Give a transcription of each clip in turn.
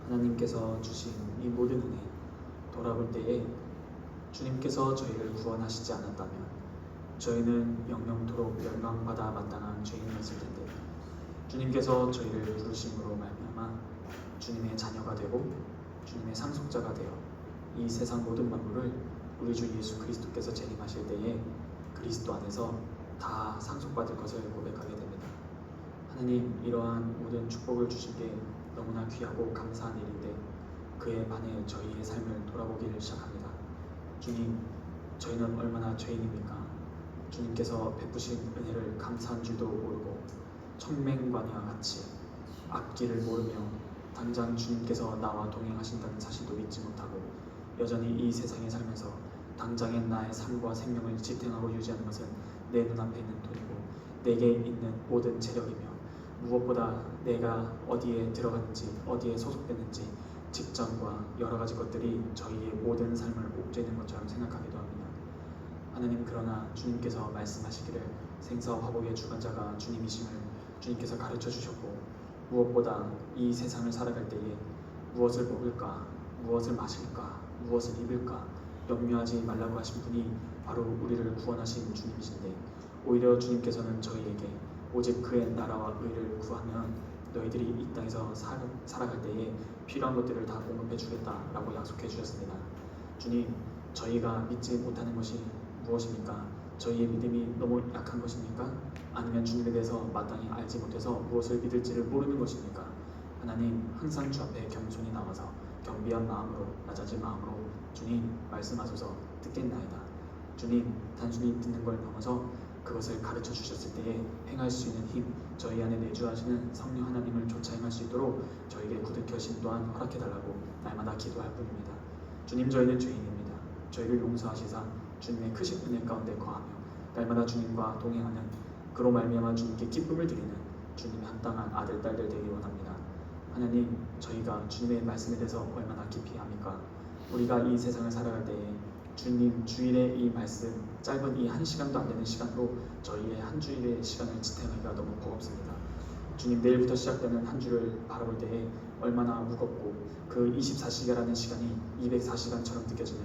하나님께서 주신 이 모든 은혜 돌아볼 때에 주님께서 저희를 구원하시지 않았다면 저희는 영영토록 멸망받아 마땅한 죄인이었을 텐데 주님께서 저희를 부르심으로 말미암아 주님의 자녀가 되고 주님의 상속자가 되어 이 세상 모든 만물을 우리 주 예수 그리스도께서 재림하실 때에 그리스도 안에서 다 상속받을 것을 고백하게 됩니다. 하나님, 이러한 모든 축복을 주신 게 너무나 귀하고 감사한 일인데 그에 반해 저희의 삶을 돌아보기를 시작합니다. 주님, 저희는 얼마나 죄인입니까? 주님께서 베푸신 은혜를 감사한 줄도 모르고 청맹관이와 같이 앞길을 모르며 당장 주님께서 나와 동행하신다는 사실도 믿지 못하고 여전히 이 세상에 살면서 당장의 나의 삶과 생명을 지탱하고 유지하는 것은 내 눈앞에 있는 돈이고 내게 있는 모든 재력이며 무엇보다 내가 어디에 들어갔는지 어디에 소속됐는지 직장과 여러 가지 것들이 저희의 모든 삶을 옥죄는 것처럼 생각하기도 합니다. 하나님, 그러나 주님께서 말씀하시기를 생사와 화복의 주관자가 주님이심을 주님께서 가르쳐 주셨고 무엇보다 이 세상을 살아갈 때에 무엇을 먹을까, 무엇을 마실까, 무엇을 입을까 염려하지 말라고 하신 분이 바로 우리를 구원하신 주님이신데 오히려 주님께서는 저희에게 오직 그의 나라와 의를 구하면 너희들이 이 땅에서 살아갈 때에 필요한 것들을 다 공급해 주겠다라고 약속해 주셨습니다. 주님, 저희가 믿지 못하는 것이 무엇입니까? 저희의 믿음이 너무 약한 것입니까? 아니면 주님에 대해서 마땅히 알지 못해서 무엇을 믿을지를 모르는 것입니까? 하나님, 항상 주 앞에 겸손히 나와서 겸비한 마음으로 낮아진 마음으로 주님 말씀하소서 듣겠나이다. 주님, 단순히 듣는 걸 넘어서 그것을 가르쳐 주셨을 때에 행할 수 있는 힘, 저희 안에 내주하시는 성령 하나님을 쫓아 행할 수 있도록 저에게 굳은 결심 또한 허락해달라고 날마다 기도할 뿐입니다. 주님, 저희는 죄인입니다. 저희를 용서하시사 주님의 크신 은혜 가운데 거하며 날마다 주님과 동행하는 그로 말미암아 주님께 기쁨을 드리는 주님의 합당한 아들, 딸들 되기 원합니다. 하나님, 저희가 주님의 말씀에 대해서 얼마나 깊이 합니까? 우리가 이 세상을 살아갈 때에 주님 주일의 이 말씀 짧은 이 1시간도 안 되는 시간으로 저희의 한 주일의 시간을 지탱하기가 너무 버겁습니다. 주님, 내일부터 시작되는 한 주를 바라볼 때에 얼마나 무겁고 그 24시간이라는 시간이 204시간처럼 느껴지는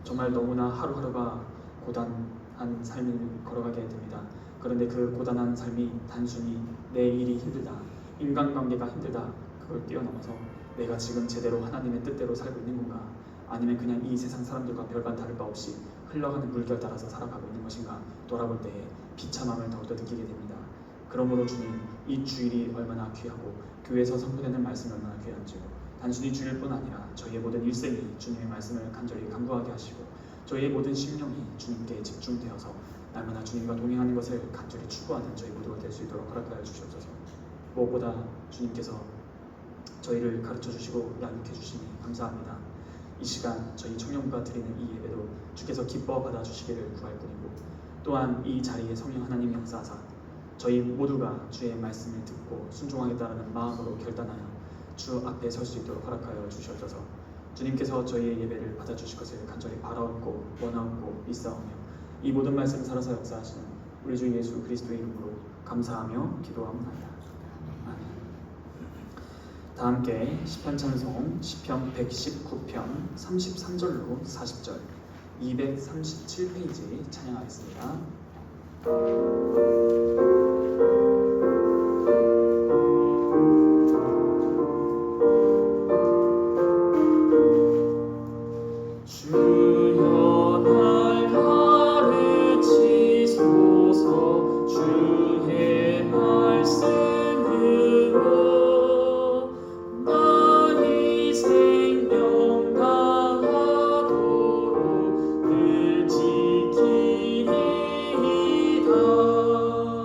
정말 너무나 하루하루가 고단한 삶을 걸어가게 됩니다. 그런데 그 고단한 삶이 단순히 내 일이 힘들다, 인간관계가 힘들다, 그걸 뛰어넘어서 내가 지금 제대로 하나님의 뜻대로 살고 있는 건가, 아니면 그냥 이 세상 사람들과 별반 다를 바 없이 흘러가는 물결 따라서 살아가고 있는 것인가 돌아볼 때에 비참함을 더욱더 느끼게 됩니다. 그러므로 주님, 이 주일이 얼마나 귀하고 교회에서 선포되는 말씀이 얼마나 귀한지요, 단순히 주일뿐 아니라 저희의 모든 일생이 주님의 말씀을 간절히 간구하게 하시고 저희의 모든 심령이 주님께 집중되어서 날마다 주님과 동행하는 것을 간절히 추구하는 저희 모두가 될 수 있도록 허락하여 주시옵소서. 무엇보다 주님께서 저희를 가르쳐 주시고 양육해 주시니 감사합니다. 이 시간 저희 청년부가 드리는 이 예배도 주께서 기뻐 받아주시기를 구할 뿐이고 또한 이 자리에 성령 하나님이 역사하사 저희 모두가 주의 말씀을 듣고 순종하겠다는 마음으로 결단하여 주 앞에 설 수 있도록 허락하여 주시옵소서. 주님께서 저희의 예배를 받아주실 것을 간절히 바라옵고 원하옵고 믿사오며 이 모든 말씀을 살아서 역사하시는 우리 주 예수 그리스도의 이름으로 감사하며 기도합니다. 아멘. 다 함께 시편 찬송 시편 119편 33절로 40절 237페이지 찬양하겠습니다. 지키리이다.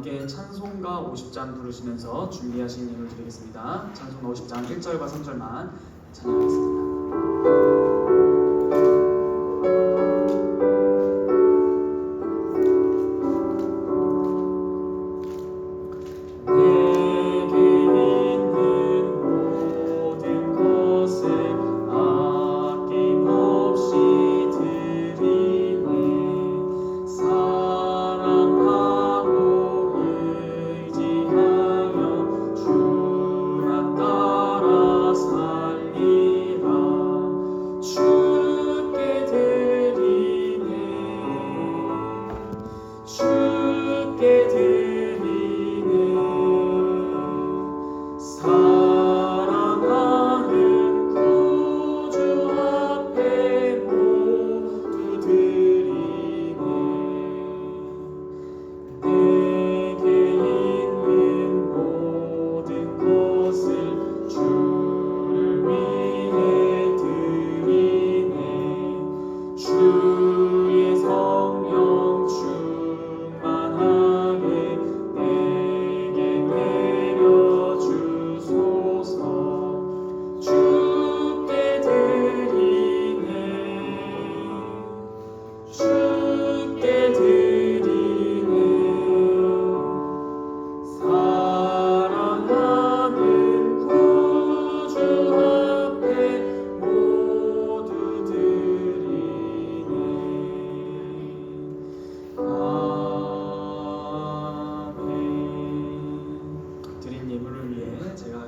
함께 찬송가 50장 부르시면서 준비하신 예물 드리겠습니다. 찬송가 50장 1절과 3절만 찬양하겠습니다.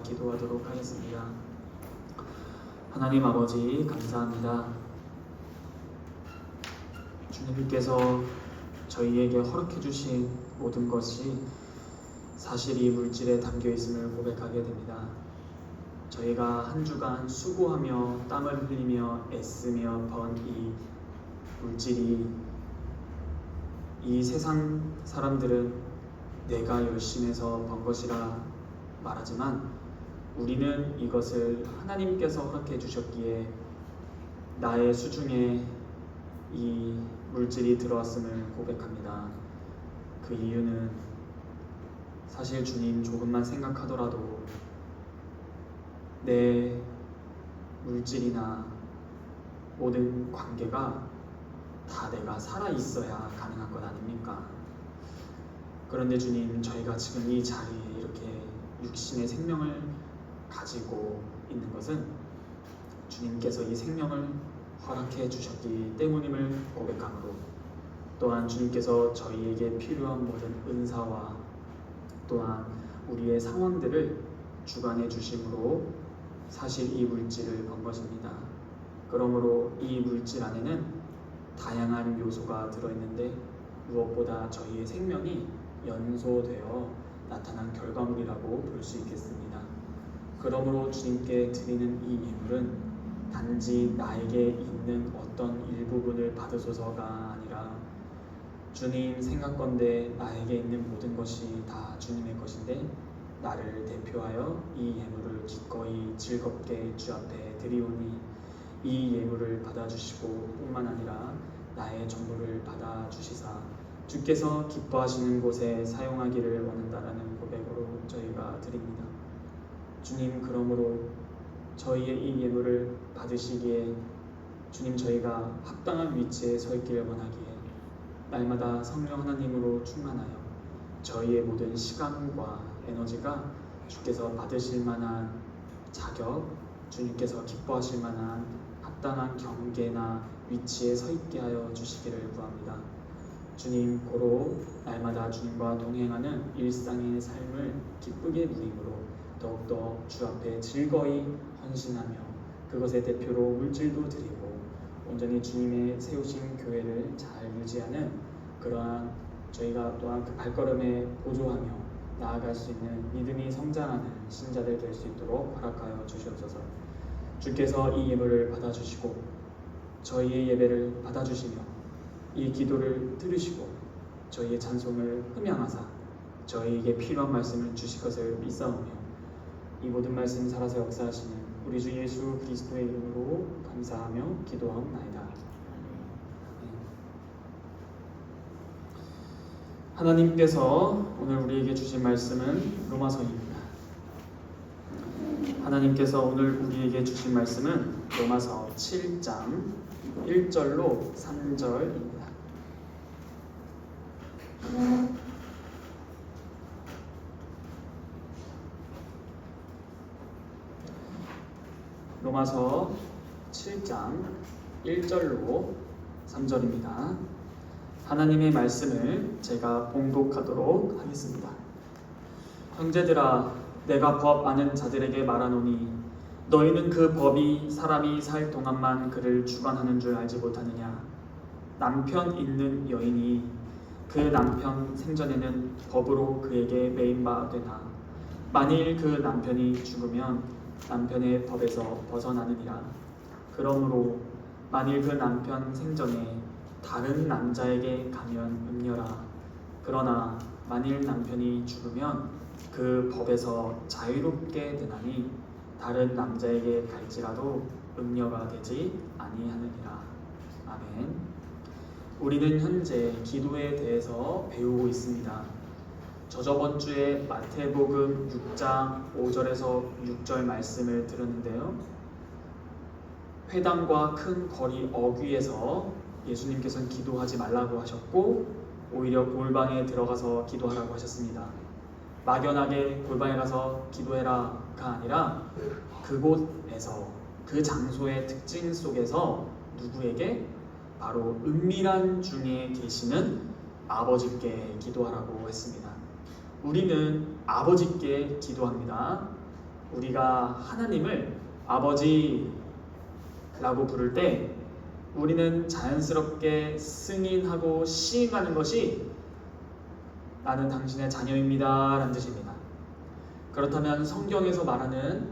기도하도록 하겠습니다. 하나님 아버지 감사합니다. 주님께서 저희에게 허락해 주신 모든 것이 사실 이 물질에 담겨 있음을 고백하게 됩니다. 저희가 한 주간 수고하며 땀을 흘리며 애쓰며 번 이 물질이, 이 세상 사람들은 내가 열심히 해서 번 것이라 말하지만 우리는 이것을 하나님께서 허락해 주셨기에 나의 수중에 이 물질이 들어왔음을 고백합니다. 그 이유는 사실 주님, 조금만 생각하더라도 내 물질이나 모든 관계가 다 내가 살아있어야 가능한 것 아닙니까? 그런데 주님, 저희가 지금 이 자리에 이렇게 육신의 생명을 가지고 있는 것은 주님께서 이 생명을 허락해 주셨기 때문임을 고백하므로, 또한 주님께서 저희에게 필요한 모든 은사와 또한 우리의 상황들을 주관해 주심으로 사실 이 물질을 번 것입니다. 그러므로 이 물질 안에는 다양한 요소가 들어있는데 무엇보다 저희의 생명이 연소되어 나타난 결과물이라고 볼 수 있겠습니다. 그러므로 주님께 드리는 이 예물은 단지 나에게 있는 어떤 일부분을 받으소서가 아니라 주님 생각건대 나에게 있는 모든 것이 다 주님의 것인데 나를 대표하여 이 예물을 기꺼이 즐겁게 주 앞에 드리오니 이 예물을 받아주시고 뿐만 아니라 나의 전부를 받아주시사 주께서 기뻐하시는 곳에 사용하기를 원한다라는 고백으로 저희가 드립니다. 주님, 그러므로 저희의 이 예물을 받으시기에 주님, 저희가 합당한 위치에 서 있기를 원하기에 날마다 성령 하나님으로 충만하여 저희의 모든 시간과 에너지가 주께서 받으실 만한 자격, 주님께서 기뻐하실 만한 합당한 경계나 위치에 서 있게 하여 주시기를 구합니다. 주님, 고로 날마다 주님과 동행하는 일상의 삶을 기쁘게 누림으로 더욱더 주 앞에 즐거이 헌신하며 그것의 대표로 물질도 드리고 온전히 주님의 세우신 교회를 잘 유지하는 그러한 저희가 또한 그 발걸음에 보조하며 나아갈 수 있는 믿음이 성장하는 신자들 될 수 있도록 허락하여 주시옵소서. 주께서 이 예물을 받아주시고 저희의 예배를 받아주시며 이 기도를 들으시고 저희의 찬송을 흠양하사 저희에게 필요한 말씀을 주실 것을 믿사오며 이 모든 말씀 살아서 역사하시는 우리 주 예수 그리스도의 이름으로 감사하며 기도하옵나이다. 하나님께서 오늘 우리에게 주신 말씀은 로마서입니다. 하나님께서 오늘 우리에게 주신 말씀은 로마서 7장 1절로 3절입니다. 로마서 7장 1절로 3절입니다. 하나님의 말씀을 제가 봉독하도록 하겠습니다. 형제들아, 내가 법 아는 자들에게 말하노니 너희는 그 법이 사람이 살 동안만 그를 주관하는 줄 알지 못하느냐? 남편 있는 여인이 그 남편 생전에는 법으로 그에게 매인 바 되나 만일 그 남편이 죽으면 남편의 법에서 벗어나느니라. 그러므로 만일 그 남편 생전에 다른 남자에게 가면 음녀라. 그러나 만일 남편이 죽으면 그 법에서 자유롭게 되나니 다른 남자에게 갈지라도 음녀가 되지 아니하느니라. 아멘. 우리는 현재 기도에 대해서 배우고 있습니다. 저번 주에 마태복음 6장 5절에서 6절 말씀을 들었는데요. 회당과 큰 거리 어귀에서 예수님께서는 기도하지 말라고 하셨고 오히려 골방에 들어가서 기도하라고 하셨습니다. 막연하게 골방에 가서 기도해라가 아니라 그곳에서 그 장소의 특징 속에서 누구에게? 바로 은밀한 중에 계시는 아버지께 기도하라고 했습니다. 우리는 아버지께 기도합니다. 우리가 하나님을 아버지라고 부를 때 우리는 자연스럽게 승인하고 시인하는 것이 나는 당신의 자녀입니다 라는 뜻입니다. 그렇다면 성경에서 말하는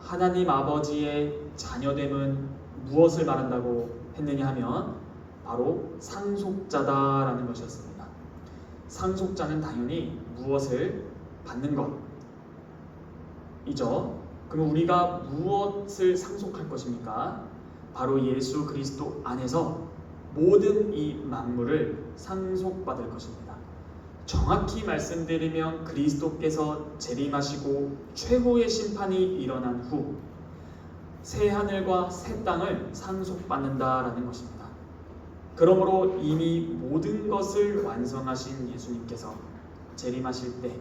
하나님 아버지의 자녀됨은 무엇을 말한다고 했느냐 하면 바로 상속자다라는 것이었습니다. 상속자는 당연히 무엇을 받는 것이죠. 그럼 우리가 무엇을 상속할 것입니까? 바로 예수 그리스도 안에서 모든 이 만물을 상속받을 것입니다. 정확히 말씀드리면 그리스도께서 재림하시고 최후의 심판이 일어난 후 새 하늘과 새 땅을 상속받는다라는 것입니다. 그러므로 이미 모든 것을 완성하신 예수님께서 재림하실 때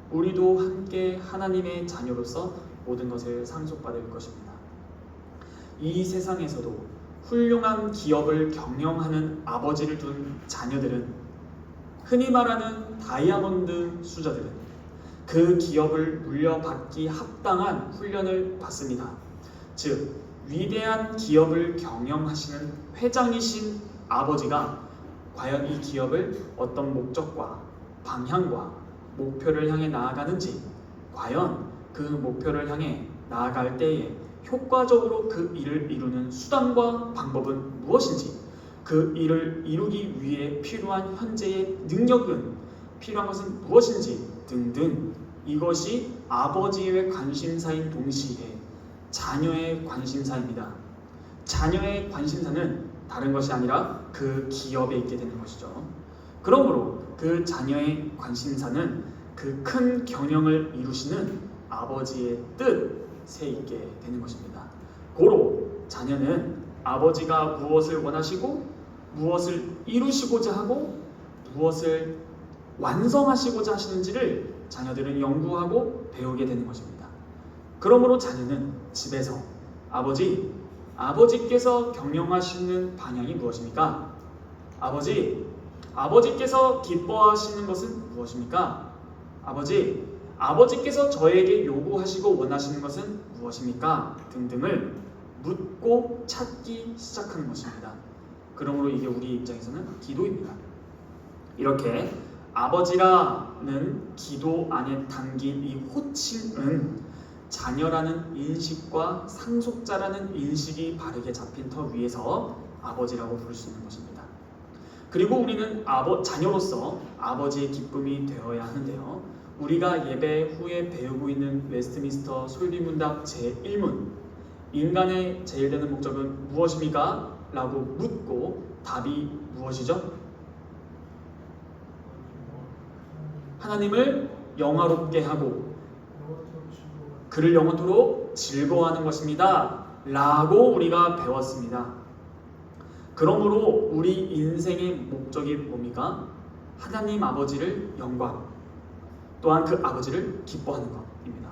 우리도 함께 하나님의 자녀로서 모든 것을 상속받을 것입니다. 이 세상에서도 훌륭한 기업을 경영하는 아버지를 둔 자녀들은 흔히 말하는 다이아몬드 수저들은 그 기업을 물려받기 합당한 훈련을 받습니다. 즉 위대한 기업을 경영하시는 회장이신 아버지가 과연 이 기업을 어떤 목적과 방향과 목표를 향해 나아가는지, 과연 그 목표를 향해 나아갈 때에 효과적으로 그 일을 이루는 수단과 방법은 무엇인지, 그 일을 이루기 위해 필요한 현재의 능력은, 필요한 것은 무엇인지 등등, 이것이 아버지의 관심사인 동시에 자녀의 관심사입니다. 자녀의 관심사는 다른 것이 아니라 그 기업에 있게 되는 것이죠. 그러므로 그 자녀의 관심사는 그 큰 경영을 이루시는 아버지의 뜻에 있게 되는 것입니다. 고로 자녀는 아버지가 무엇을 원하시고 무엇을 이루시고자 하고 무엇을 완성하시고자 하시는지를 자녀들은 연구하고 배우게 되는 것입니다. 그러므로 자녀는 집에서 아버지께서 경영하시는 방향이 무엇입니까? 아버지께서 기뻐하시는 것은 무엇입니까? 아버지께서 저에게 요구하시고 원하시는 것은 무엇입니까? 등등을 묻고 찾기 시작하는 것입니다. 그러므로 이게 우리 입장에서는 기도입니다. 이렇게 아버지라는 기도 안에 담긴 이 호칭은 자녀라는 인식과 상속자라는 인식이 바르게 잡힌 터 위에서 아버지라고 부를 수 있는 것입니다. 그리고 우리는 자녀로서 아버지의 기쁨이 되어야 하는데요. 우리가 예배 후에 배우고 있는 웨스트민스터 솔비문답 제1문, 인간의 제일 되는 목적은 무엇입니까? 라고 묻고 답이 무엇이죠? 하나님을 영화롭게 하고 그를 영원토록 즐거워하는 것입니다 라고 우리가 배웠습니다. 그러므로 우리 인생의 목적이 뭡니까? 하나님 아버지를 영광, 또한 그 아버지를 기뻐하는 것입니다.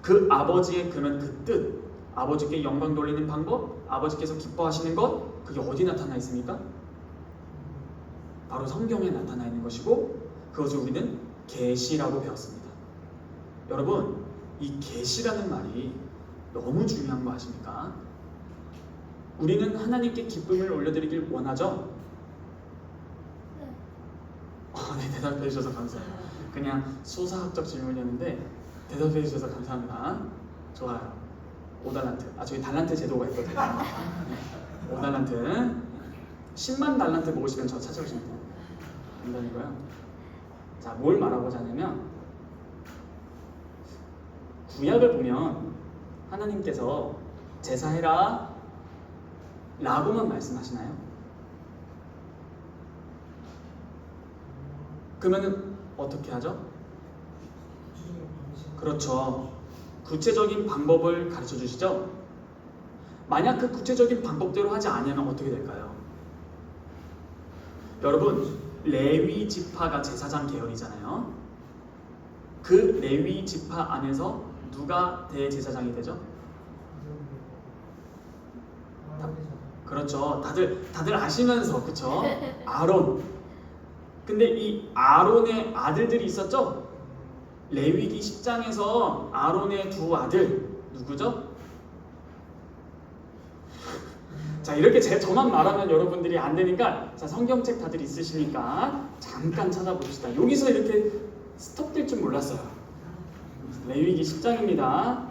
그 아버지의 그러면 그 뜻, 아버지께 영광 돌리는 방법, 아버지께서 기뻐하시는 것, 그게 어디 나타나 있습니까? 바로 성경에 나타나 있는 것이고, 그것을 우리는 계시라고 배웠습니다. 여러분, 이 계시라는 말이 너무 중요한 거 아십니까? 우리는 하나님께 기쁨을 올려드리길 원하죠? 네, 대답해 주셔서 감사해요. 그냥 수사학적 질문이었는데 대답해 주셔서 감사합니다. 좋아요. 5달란트. 저희 달란트 제도가 있거든요. 5달란트. 10만 달란트 모으시면 저 찾아오시면 돼요. 농담이고요. 자, 뭘 말하고자 하냐면 구약을 보면 하나님께서 제사해라 라고만 말씀하시나요? 그러면 어떻게 하죠? 그렇죠. 구체적인 방법을 가르쳐 주시죠. 만약 그 구체적인 방법대로 하지 않으면 어떻게 될까요? 여러분, 레위 지파가 제사장 계열이잖아요. 그 레위 지파 안에서 누가 대제사장이 되죠? 그렇죠. 다들 아시면서, 그렇죠? 아론. 근데 이 아론의 아들들이 있었죠? 레위기 10장에서 아론의 두 아들 누구죠? 자, 이렇게 저만 말하면 여러분들이 안 되니까, 자, 성경책 다들 있으시니까 잠깐 찾아봅시다. 여기서 이렇게 스톱될 줄 몰랐어요. 레위기 10장입니다.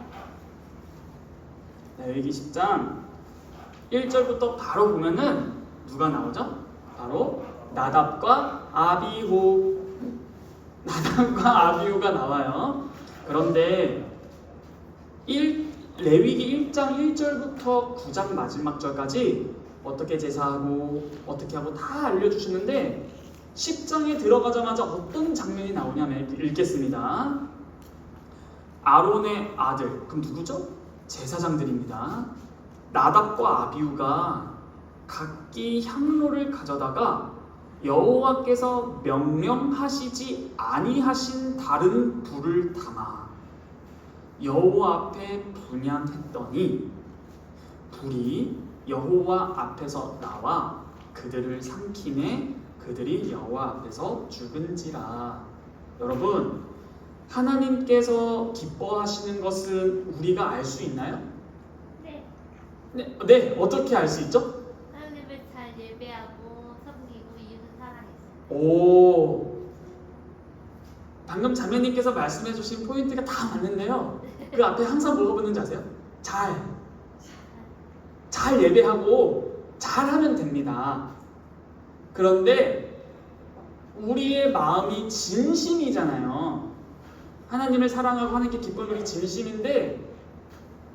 레위기 10장 1절부터 바로 보면은 누가 나오죠? 바로 나답과 아비후. 나답과 아비후가 나와요. 그런데 레위기 1장 1절부터 9장 마지막 절까지 어떻게 제사하고 어떻게 하고 다 알려주시는데 10장에 들어가자마자 어떤 장면이 나오냐면 읽겠습니다. 아론의 아들, 그럼 누구죠? 제사장들입니다. 나답과 아비후가 각기 향로를 가져다가 여호와께서 명령하시지 아니하신 다른 불을 담아 여호와 앞에 분향했더니 불이 여호와 앞에서 나와 그들을 삼키매 그들이 여호와 앞에서 죽은지라. 여러분, 하나님께서 기뻐하시는 것은 우리가 알 수 있나요? 네, 어떻게 알 수 있죠? 하나님을 잘 예배하고 섬기고 이웃을 사랑했어요. 오, 방금 자매님께서 말씀해주신 포인트가 다 맞는데요. 그 앞에 항상 뭐가 붙는지 아세요? 잘 예배하고 잘하면 됩니다. 그런데 우리의 마음이 진심이잖아요. 하나님을 사랑하고 하나님께 기쁨을 이 진심인데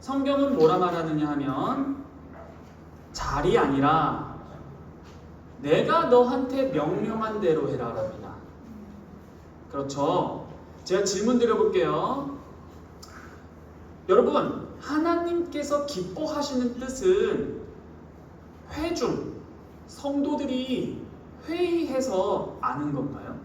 성경은 뭐라 말하느냐 하면 잘이 아니라 내가 너한테 명령한 대로 해라 합니다. 그렇죠. 제가 질문 드려볼게요. 여러분, 하나님께서 기뻐하시는 뜻은 회중, 성도들이 회의해서 아는 건가요?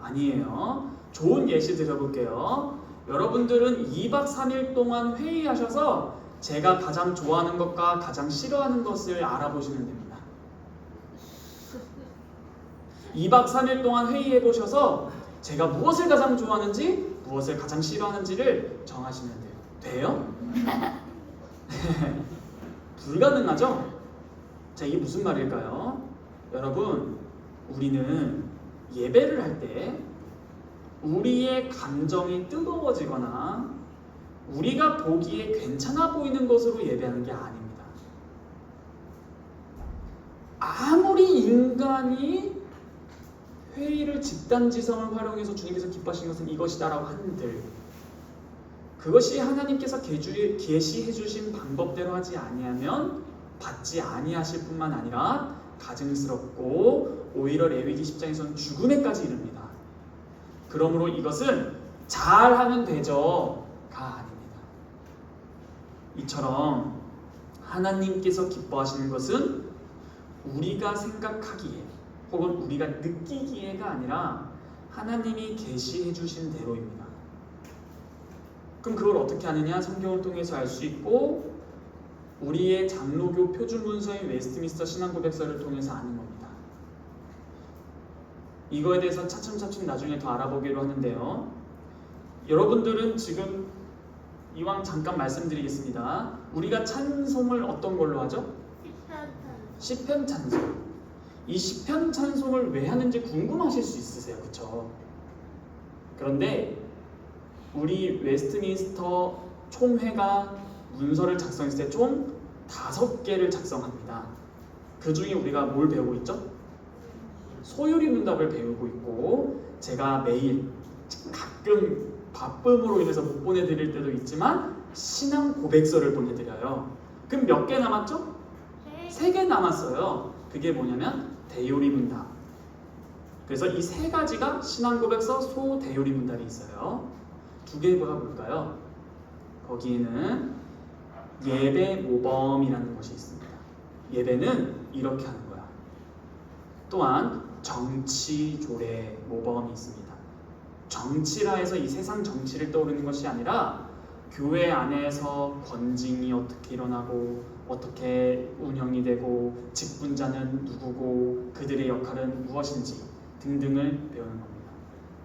아니에요. 좋은 예시 드려볼게요. 여러분들은 2박 3일 동안 회의하셔서 제가 가장 좋아하는 것과 가장 싫어하는 것을 알아보시면 됩니다. 2박 3일 동안 회의해보셔서 제가 무엇을 가장 좋아하는지 무엇을 가장 싫어하는지를 정하시면 돼요. 돼요? 불가능하죠? 자, 이게 무슨 말일까요? 여러분, 우리는 예배를 할 때 우리의 감정이 뜨거워지거나 우리가 보기에 괜찮아 보이는 것으로 예배하는 게 아닙니다. 아무리 인간이 회의를 집단지성을 활용해서 주님께서 기뻐하시는 것은 이것이다라고 한들 그것이 하나님께서 계시해 주신 방법대로 하지 아니하면 받지 아니하실 뿐만 아니라 가증스럽고 오히려 레위기 10장에서는 죽음에까지 이릅니다. 그러므로 이것은 잘하면 되죠가 아닙니다. 이처럼 하나님께서 기뻐하시는 것은 우리가 생각하기에 혹은 우리가 느끼기에가 아니라 하나님이 계시해 주신 대로입니다. 그럼 그걸 어떻게 하느냐? 성경을 통해서 알 수 있고 우리의 장로교 표준 문서인 웨스트민스터 신앙고백서를 통해서 아는 겁니다. 이거에 대해서 차츰차츰 나중에 더 알아보기로 하는데요. 여러분들은 지금 이왕 잠깐 말씀드리겠습니다. 우리가 찬송을 어떤 걸로 하죠? 시편 찬송. 이 시편 찬송을 왜 하는지 궁금하실 수 있으세요, 그렇죠? 그런데 우리 웨스트민스터 총회가 문서를 작성했을 때 총 5개를 작성합니다. 그 중에 우리가 뭘 배우고 있죠? 소요리 문답을 배우고 있고, 제가 매일 가끔 바쁨으로 인해서 못 보내드릴 때도 있지만 신앙 고백서를 보내드려요. 그럼 몇 개 남았죠? 3개 남았어요. 그게 뭐냐면 대요리 문답. 그래서 이 3가지가 신앙 고백서 소 대요리 문답이 있어요. 2개가 뭘까요? 거기에는 예배 모범이라는 것이 있습니다. 예배는 이렇게 하는 거야. 또한 정치 조례 모범이 있습니다. 정치라 해서 이 세상 정치를 떠오르는 것이 아니라 교회 안에서 권징이 어떻게 일어나고 어떻게 운영이 되고 직분자는 누구고 그들의 역할은 무엇인지 등등을 배우는 겁니다.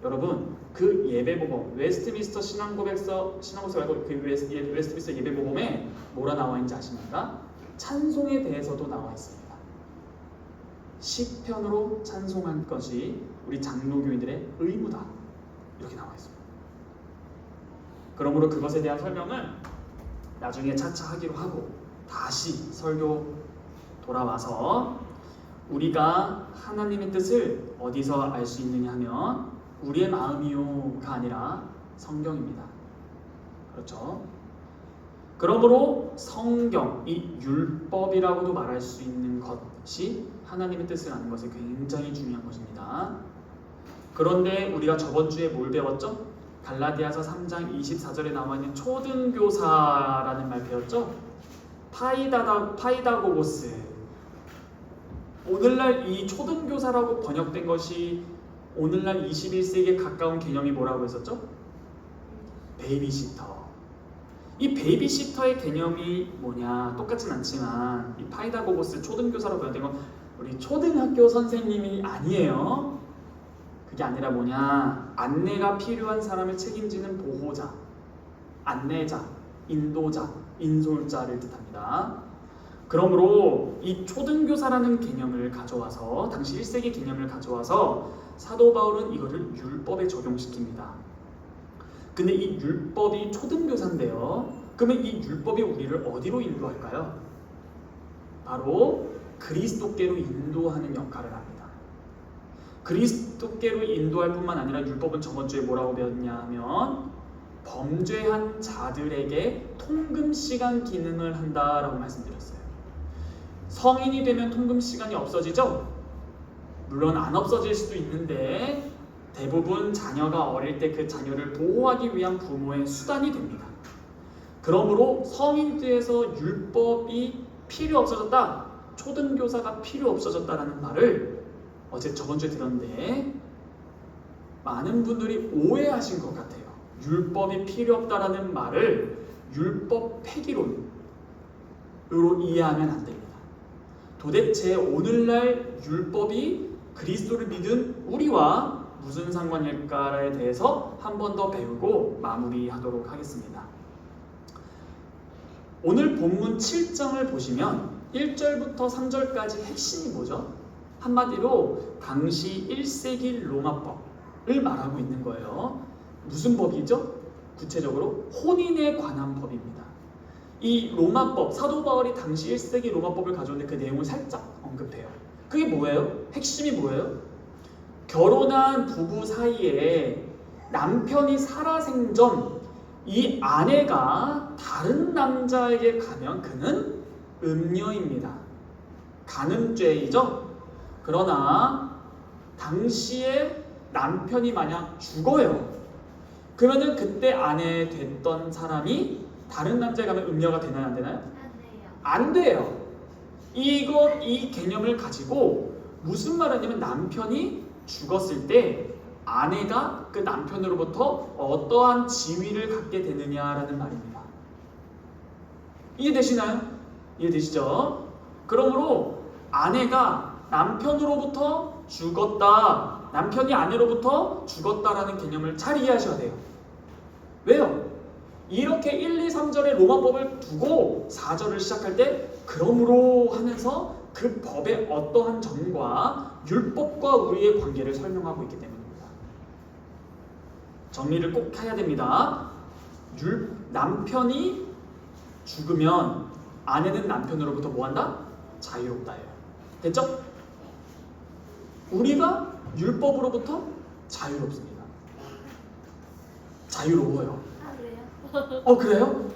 여러분, 그 예배모범, 웨스트민스터 신앙고백서 말고 그 웨스트민스터 예배모범에 뭐라 나와 있는지 아십니까? 찬송에 대해서도 나와 있습니다. 시편으로 찬송한 것이 우리 장로교인들의 의무다, 이렇게 나와 있습니다. 그러므로 그것에 대한 설명을 나중에 차차 하기로 하고 다시 설교 돌아와서 우리가 하나님의 뜻을 어디서 알 수 있느냐 하면 우리의 마음이요가 아니라 성경입니다. 그렇죠? 그러므로 성경, 이 율법이라고도 말할 수 있는 것이 하나님의 뜻을 아는 것이 굉장히 중요한 것입니다. 그런데 우리가 저번 주에 뭘 배웠죠? 갈라디아서 3장 24절에 나와 있는 초등교사라는 말 배웠죠? 파이다고고스. 오늘날 이 초등교사라고 번역된 것이 오늘날 21세기에 가까운 개념이 뭐라고 했었죠? 베이비시터. 이 베이비시터의 개념이 뭐냐? 똑같진 않지만 이 파이다고고스 초등교사라고 번역된 건 우리 초등학교 선생님이 아니에요. 그게 아니라 뭐냐? 안내가 필요한 사람을 책임지는 보호자, 안내자, 인도자, 인솔자를 뜻합니다. 그러므로 이 초등교사라는 개념을 가져와서 당시 1세기 개념을 가져와서 사도 바울은 이거를 율법에 적용시킵니다. 근데 이 율법이 초등교사인데요. 그러면 이 율법이 우리를 어디로 인도할까요? 바로 그리스도께로 인도하는 역할을 합니다. 그리스도께로 인도할 뿐만 아니라 율법은 저번 주에 뭐라고 배웠냐 하면 범죄한 자들에게 통금시간 기능을 한다라고 말씀드렸어요. 성인이 되면 통금시간이 없어지죠? 물론 안 없어질 수도 있는데 대부분 자녀가 어릴 때 그 자녀를 보호하기 위한 부모의 수단이 됩니다. 그러므로 성인이 돼서 율법이 필요 없어졌다, 초등교사가 필요 없어졌다라는 말을 저번 주에 들었는데 많은 분들이 오해하신 것 같아요. 율법이 필요 없다라는 말을 율법 폐기론으로 이해하면 안 됩니다. 도대체 오늘날 율법이 그리스도를 믿은 우리와 무슨 상관일까에 대해서 한 번 더 배우고 마무리하도록 하겠습니다. 오늘 본문 7장을 보시면 1절부터 3절까지 핵심이 뭐죠? 한마디로 당시 1세기 로마법을 말하고 있는 거예요. 무슨 법이죠? 구체적으로 혼인에 관한 법입니다. 이 로마법, 사도 바울이 당시 1세기 로마법을 가져오는데 그 내용을 살짝 언급해요. 그게 뭐예요? 핵심이 뭐예요? 결혼한 부부 사이에 남편이 살아생전 이 아내가 다른 남자에게 가면 그는 음녀입니다. 간음죄이죠? 그러나 당시에 남편이 만약 죽어요. 그러면은 그때 아내 됐던 사람이 다른 남자에 가면 음녀가 되나요, 안 되나요? 안 돼요. 안 돼요. 이 개념을 가지고 무슨 말을 하냐면 남편이 죽었을 때 아내가 그 남편으로부터 어떠한 지위를 갖게 되느냐라는 말입니다. 이해되시나요? 이해되시죠? 그러므로 아내가 남편으로부터 죽었다, 남편이 아내로부터 죽었다라는 개념을 잘 이해하셔야 돼요. 왜요? 이렇게 1, 2, 3절의 로마법을 두고 4절을 시작할 때 그러므로 하면서 그 법의 어떠한 점과 율법과 우리의 관계를 설명하고 있기 때문입니다. 정리를 꼭 해야 됩니다. 남편이 죽으면 아내는 남편으로부터 뭐한다? 자유롭다예요. 됐죠? 우리가 율법으로부터 자유롭습니다. 자유로워요. 아, 그래요? 그래요?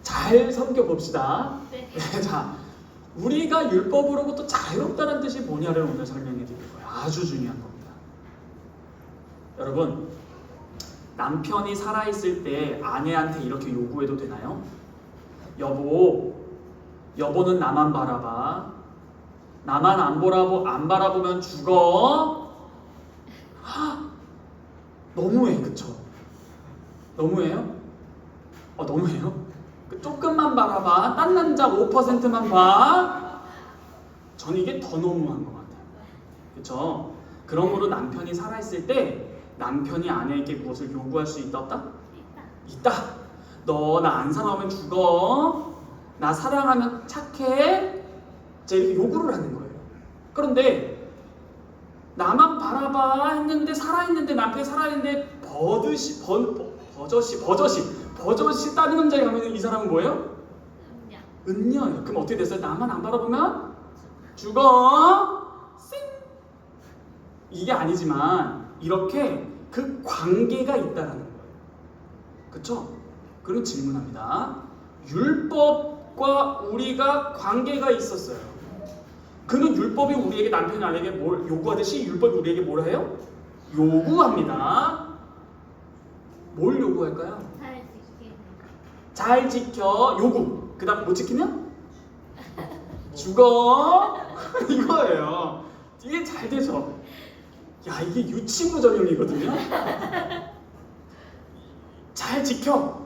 잘 섬겨봅시다. 네. 자, 우리가 율법으로부터 자유롭다는 뜻이 뭐냐를 오늘 설명해 드릴 거예요. 아주 중요한 겁니다. 여러분, 남편이 살아있을 때 아내한테 이렇게 요구해도 되나요? 여보는 나만 바라봐. 나만 안 바라보면 죽어. 너무해, 그쵸? 너무해요? 너무해요? 조금만 바라봐. 딴 남자 5%만 봐. 전 이게 더 너무한 것 같아요. 그쵸? 그러므로 남편이 살아있을 때 남편이 아내에게 무엇을 요구할 수 있다 없다? 있다. 너 나 안 사랑하면 죽어. 나 사랑하면 착해. 이제 이렇게 요구를 하는 거예요. 그런데 나만 바라봐 했는데 살아있는데 남편이 살아있는데 버젓이 다른 남자에 가면 이 사람은 뭐예요? 은녀예요. 그럼 어떻게 됐어요? 나만 안 바라보면 죽어. 쌩. 이게 아니지만 이렇게 그 관계가 있다라는 거예요. 그쵸? 그럼 질문합니다. 율법과 우리가 관계가 있었어요. 그는 율법이 우리에게 남편이 아내에게 뭘 요구하듯이 율법이 우리에게 뭘 해요? 요구합니다. 뭘 요구할까요? 잘 지켜. 요구. 그 다음 못 지키면? 죽어. 이거예요. 이게 잘 되죠? 야, 이게 유치부 전형이거든요. 잘 지켜.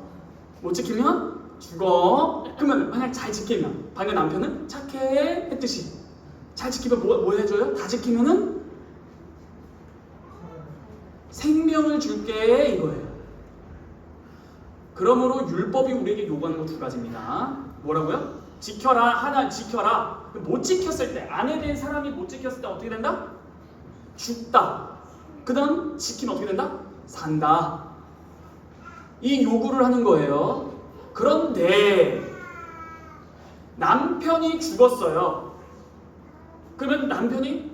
못 지키면 죽어. 그러면 만약 잘 지키면 방금 남편은 착해 했듯이 잘 지키면 뭐 해줘요? 다 지키면은 생명을 줄게 이거예요. 그러므로 율법이 우리에게 요구하는 건 두 가지입니다. 뭐라고요? 지켜라. 하나 지켜라. 못 지켰을 때 아내 된 사람이 못 지켰을 때 어떻게 된다? 죽다. 그 다음 지키면 어떻게 된다? 산다. 이 요구를 하는 거예요. 그런데 남편이 죽었어요. 그러면 남편이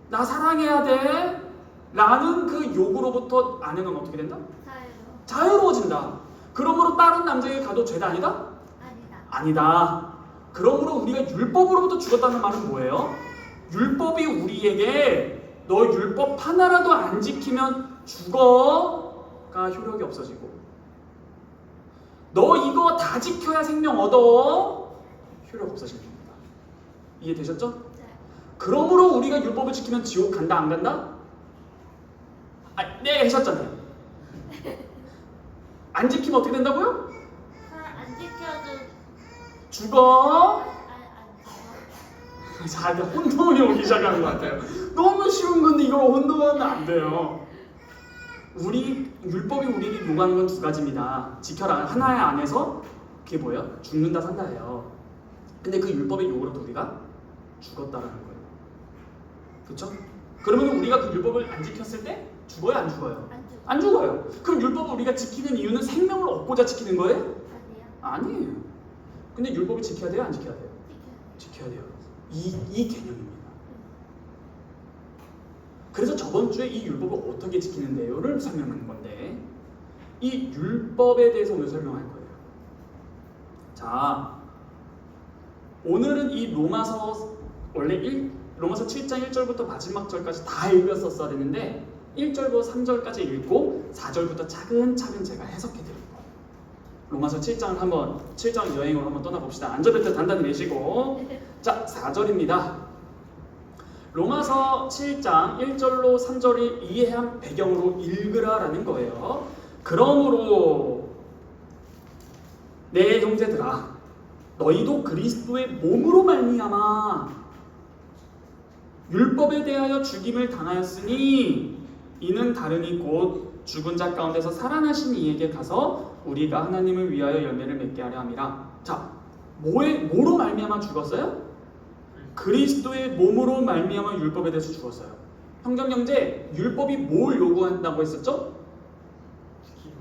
나 사랑해야 돼 라는 그 요구로부터 아내는 어떻게 된다? 자유로워진다. 그러므로 다른 남자에게 가도 죄다 아니다? 아니다. 그러므로 우리가 율법으로부터 죽었다는 말은 뭐예요? 율법이 우리에게 너 율법 하나라도 안 지키면 죽어가 효력이 없어지고 너 이거 다 지켜야 생명 얻어 효력 없어집니다. 이해되셨죠? 그러므로 우리가 율법을 지키면 지옥 간다 안 간다? 네 하셨잖아요. 안 지키면 어떻게 된다고요? 안 지켜도 죽어. 자, 혼돈이 오기 시작하는 것 같아요. 너무 쉬운 건데 이걸 혼돈하면 안 돼요. 율법이 우리에게 요구하는 건 두 가지입니다. 지켜라. 하나의 안에서 그게 뭐예요? 죽는다 산다예요. 근데 그 율법의 요구로도 우리가 죽었다라는 거예요. 그렇죠? 그러면 우리가 그 율법을 안 지켰을 때 죽어요, 안 죽어요? 안 죽어요. 그럼 율법을 우리가 지키는 이유는 생명을 얻고자 지키는 거예요? 아니에요. 근데 율법을 지켜야 돼요, 안 지켜야 돼요? 지켜야 돼요. 이 개념입니다. 그래서 저번 주에 이 율법을 어떻게 지키는데요를 설명하는 건데 이 율법에 대해서 오늘 설명할 거예요. 자, 오늘은 이 로마서 원래 로마서 7장 1절부터 마지막 절까지 다 읽었었어야 되는데 1절부터 3절까지 읽고 4절부터 차근차근 제가 해석해 드릴 거예요. 로마서 7장 여행으로 한번 떠나봅시다. 안전벨트 단단히 매시고. 자, 4절입니다. 로마서 7장 1절로 3절을 이해한 배경으로 읽으라라는 거예요. 그러므로 내 형제들아, 너희도 그리스도의 몸으로 말미암아 율법에 대하여 죽임을 당하였으니 이는 다름이 곧 죽은 자 가운데서 살아나신 이에게 가서 우리가 하나님을 위하여 열매를 맺게 하려 함이라. 자, 뭐로 말미암아 죽었어요? 그리스도의 몸으로 말미암아 율법에 대해서 죽었어요. 형제, 율법이 뭘 요구한다고 했었죠?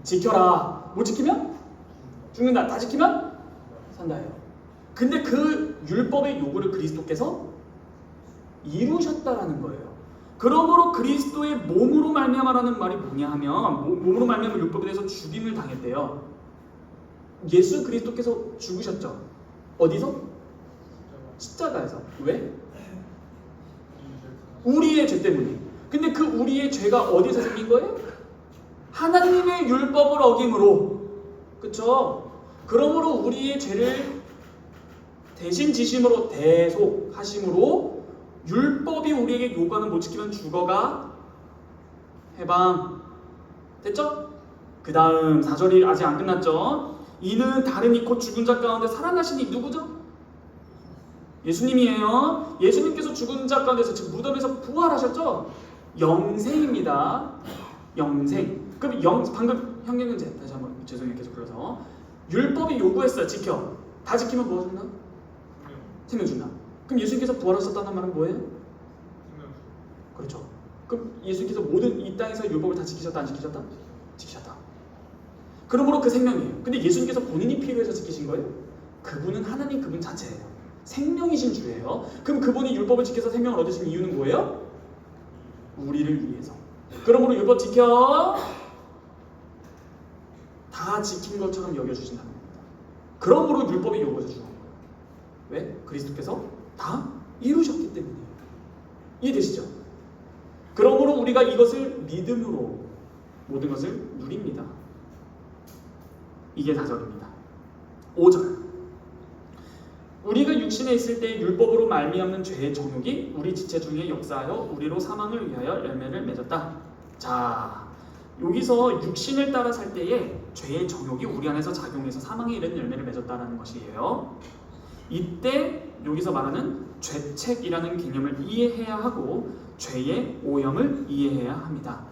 지켜라. 못 지키면 죽는다. 다 지키면 산다예요. 근데 그 율법의 요구를 그리스도께서 이루셨다라는 거예요. 그러므로 그리스도의 몸으로 말미암아라는 말이 뭐냐 하면 몸으로 말미암아 율법에 대해서 죽임을 당했대요. 예수 그리스도께서 죽으셨죠. 어디서? 십자가에서. 왜? 우리의 죄 때문에. 근데 그 우리의 죄가 어디서 생긴 거예요? 하나님의 율법을 어김으로. 그쵸? 그러므로 우리의 죄를 대신 지심으로 대속하심으로 율법이 우리에게 요구하는 못 지키면 죽어가 해방. 됐죠? 그 다음 4절이 아직 안 끝났죠? 이는 다름이 곧 죽은 자 가운데 살아나시니 누구죠? 예수님이에요. 예수님께서 죽은 자 가운데서 지금 무덤에서 부활하셨죠? 영생입니다. 영생. 그럼 방금 형제님 다시 한번 죄송해요 계속 불러서 율법이 요구했어요. 지켜. 다 지키면 뭐 준다? 생명 준다. 그럼 예수님께서 부활하셨다는 말은 뭐예요? 그렇죠. 그럼 예수님께서 모든 이 땅에서 율법을 다 지키셨다 안 지키셨다? 지키셨다. 그러므로 그 생명이에요. 근데 예수님께서 본인이 필요해서 지키신 거예요? 그분은 하나님 그분 자체예요. 생명이신 주예요. 그럼 그분이 율법을 지켜서 생명을 얻으신 이유는 뭐예요? 우리를 위해서. 그러므로 율법 지켜. 다 지킨 것처럼 여겨주신다는 겁니다. 그러므로 율법이 요구해서 주는 거예요. 왜? 그리스도께서 다 이루셨기 때문이에요. 이해되시죠? 그러므로 우리가 이것을 믿음으로 모든 것을 누립니다. 이게 4절입니다. 5절. 우리가 육신에 있을 때 율법으로 말미암는 죄의 정욕이 우리 지체 중에 역사하여 우리로 사망을 위하여 열매를 맺었다. 자, 여기서 육신을 따라 살 때에 죄의 정욕이 우리 안에서 작용해서 사망에 이르는 열매를 맺었다라는 것이에요. 이때 여기서 말하는 죄책이라는 개념을 이해해야 하고 죄의 오염을 이해해야 합니다.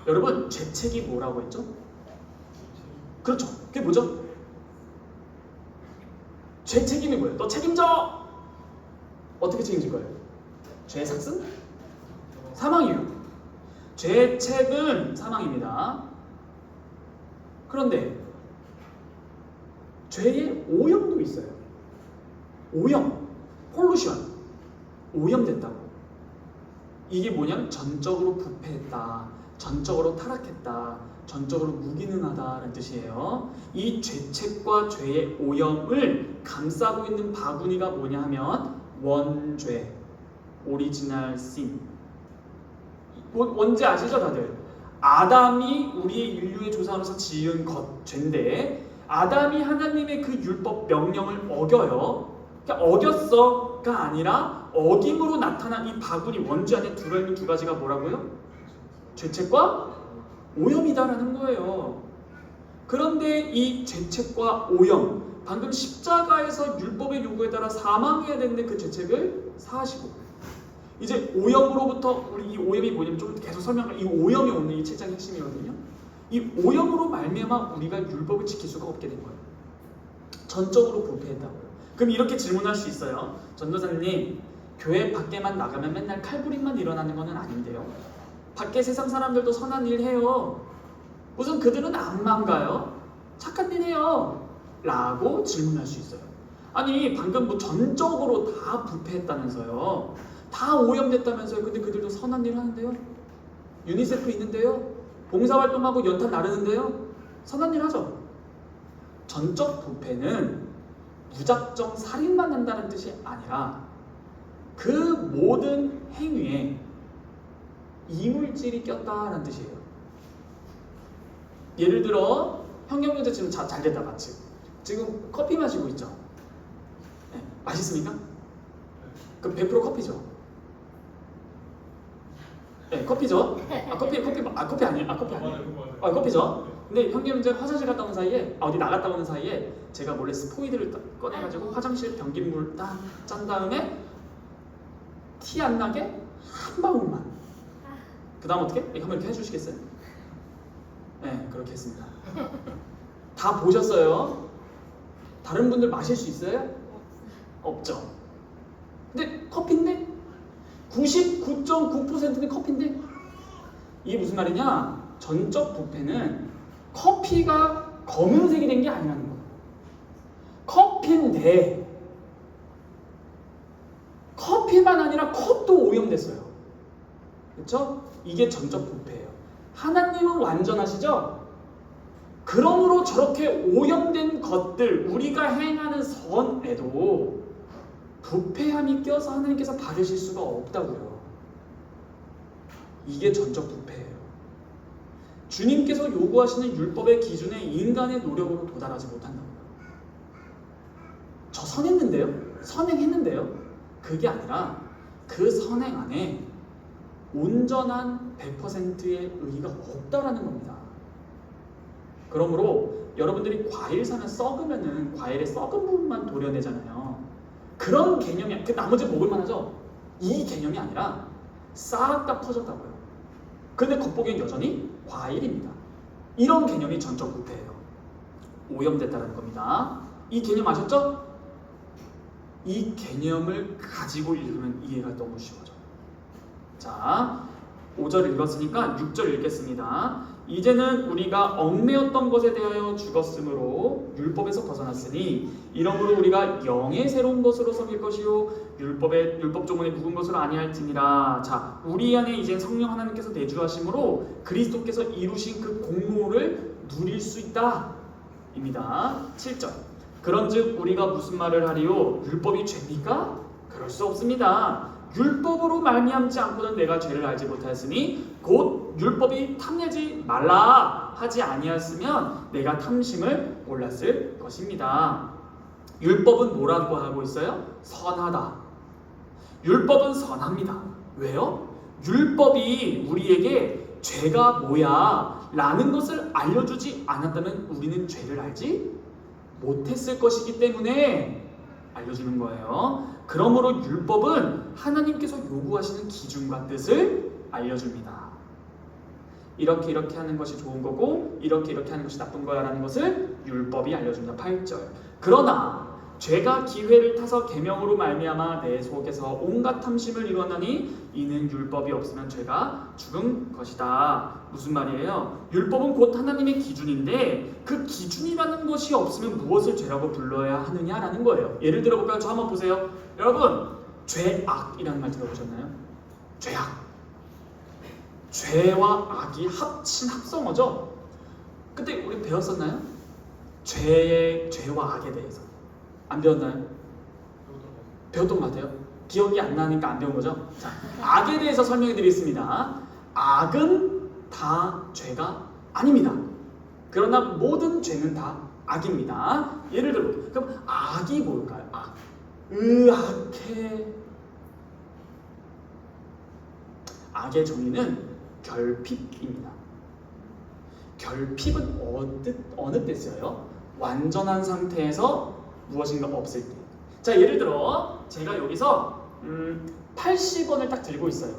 여러분, 죄책이 뭐라고 했죠? 그렇죠. 그게 뭐죠? 죄 책임이 뭐예요? 너 책임져! 어떻게 책임질 거예요? 죄의 삭슨? 사망이에요. 죄의 책은 사망입니다. 그런데 죄의 오염도 있어요. 오염, 폴루션, 오염됐다고. 이게 뭐냐면 전적으로 부패했다, 전적으로 타락했다, 전적으로 무기능하다라는 뜻이에요. 이 죄책과 죄의 오염을 감싸고 있는 바구니가 뭐냐 하면 원죄, 오리지널 신. 원죄 아시죠 다들? 아담이 우리의 인류의 조상으로서 지은 죄인데 아담이 하나님의 그 율법 명령을 어겨요. 그러니까 어겼어가 아니라 어김으로 나타난 이 바구니 원죄 안에 들어있는 두 가지가 뭐라고요? 죄책과 오염이다라는 거예요. 그런데 이 죄책과 오염, 방금 십자가에서 율법의 요구에 따라 사망해야 되는데 그 죄책을 사하시고 이제 오염으로부터 우리 이 오염이 뭐냐면 좀 계속 설명할 이 오염이 오늘 이 7장의 핵심이거든요. 이 오염으로 말미암아 우리가 율법을 지킬 수가 없게 된 거예요. 전적으로 부패했다고요. 그럼 이렇게 질문할 수 있어요. 전도사님, 교회 밖에만 나가면 맨날 칼부림만 일어나는 건 아닌데요. 밖에 세상 사람들도 선한 일 해요. 무슨 그들은 악만 가요? 착한 일 해요. 라고 질문할 수 있어요. 아니 방금 뭐 전적으로 다 부패했다면서요. 다 오염됐다면서요. 근데 그들도 선한 일 하는데요. 유니세프 있는데요. 봉사활동하고 연탄 나르는데요. 선한 일 하죠. 전적 부패는 무작정 살인만 한다는 뜻이 아니라 그 모든 행위에 이물질이 꼈다라는 뜻이에요. 예를 들어 현경영제 지금 잘 됐다 맞지? 지금 커피 마시고 있죠? 네, 맛있습니까? 그 100% 커피죠? 네, 커피죠? 커피 아니에요? 커피 아니에요? 커피죠? 근데 현경영제 화장실 갔다 온 사이에 어디 나갔다 오는 사이에 제가 몰래 스포이드를 꺼내가지고 화장실 변기물 딱 짠 다음에 티 안 나게 한 방울만. 그 다음 어떻게? 이거 한번 이렇게 해주시겠어요? 네, 그렇게 했습니다. 다 보셨어요? 다른 분들 마실 수 있어요? 없죠. 근데 커피인데 99.9%는 커피인데 이게 무슨 말이냐? 전적 부패는 커피가 검은색이 된 게 아니라는 거예요. 커피인데 커피만 아니라 컵도 오염됐어요. 그렇죠? 이게 전적 부패예요. 하나님은 완전하시죠? 그러므로 저렇게 오염된 것들, 우리가 행하는 선에도 부패함이 껴서 하나님께서 받으실 수가 없다고요. 이게 전적 부패예요. 주님께서 요구하시는 율법의 기준에 인간의 노력으로 도달하지 못한다고요. 저 선했는데요? 선행했는데요? 그게 아니라 그 선행 안에 온전한 100%의 의의가 없다라는 겁니다. 그러므로 여러분들이 과일 사면 썩으면은 과일의 썩은 부분만 도려내잖아요. 그런 개념이 그 나머지 먹을만 하죠. 이 개념이 아니라 싹 다 퍼졌다고요. 근데 겉보기엔 여전히 과일입니다. 이런 개념이 전적 부패예요. 오염됐다는 겁니다. 이 개념 아셨죠? 이 개념을 가지고 읽으면 이해가 너무 쉬워져요. 자, 5절 읽었으니까 6절 읽겠습니다. 이제는 우리가 얽매였던 것에 대하여 죽었으므로 율법에서 벗어났으니 이러므로 우리가 영의 새로운 것으로 섬길 것이요 율법 조문에 묵은 것으로 아니할지니라. 자, 우리 안에 이제 성령 하나님께서 내주하심으로 그리스도께서 이루신 그 공로를 누릴 수 있다 입니다. 7절. 그런즉 우리가 무슨 말을 하리요? 율법이 죄입니까? 그럴 수 없습니다. 율법으로 말미암지 않고는 내가 죄를 알지 못하였으니 곧 율법이 탐내지 말라 하지 아니하였으면 내가 탐심을 몰랐을 것입니다. 율법은 뭐라고 하고 있어요? 선하다. 율법은 선합니다. 왜요? 율법이 우리에게 죄가 뭐야 라는 것을 알려주지 않았다면 우리는 죄를 알지 못했을 것이기 때문에 알려주는 거예요. 그러므로 율법은 하나님께서 요구하시는 기준과 뜻을 알려줍니다. 이렇게 하는 것이 좋은 거고 이렇게 하는 것이 나쁜 거야 라는 것을 율법이 알려줍니다. 8절. 그러나 죄가 기회를 타서 계명으로 말미암아 내 속에서 온갖 탐심을 이루었나니 이는 율법이 없으면 죄가 죽은 것이다. 무슨 말이에요? 율법은 곧 하나님의 기준인데 그 기준이라는 것이 없으면 무엇을 죄라고 불러야 하느냐라는 거예요. 예를 들어볼까요? 저 한번 보세요. 여러분, 죄악이라는 말 들어보셨나요? 죄악. 죄와 악이 합친 합성어죠? 그때 우리 배웠었나요? 죄와 악에 대해서. 안 배웠나요? 배웠던 것 같아요. 기억이 안 나니까 안 배운 거죠? 자, 악에 대해서 설명해 드리겠습니다. 악은 다 죄가 아닙니다. 그러나 모든 죄는 다 악입니다. 예를 들어, 그럼 악이 뭘까요? 악. 악의 정의는 결핍입니다. 결핍은 어느 때 써요? 완전한 상태에서 무엇인가 없을 때. 자, 예를 들어 제가 여기서 80원을 딱 들고 있어요.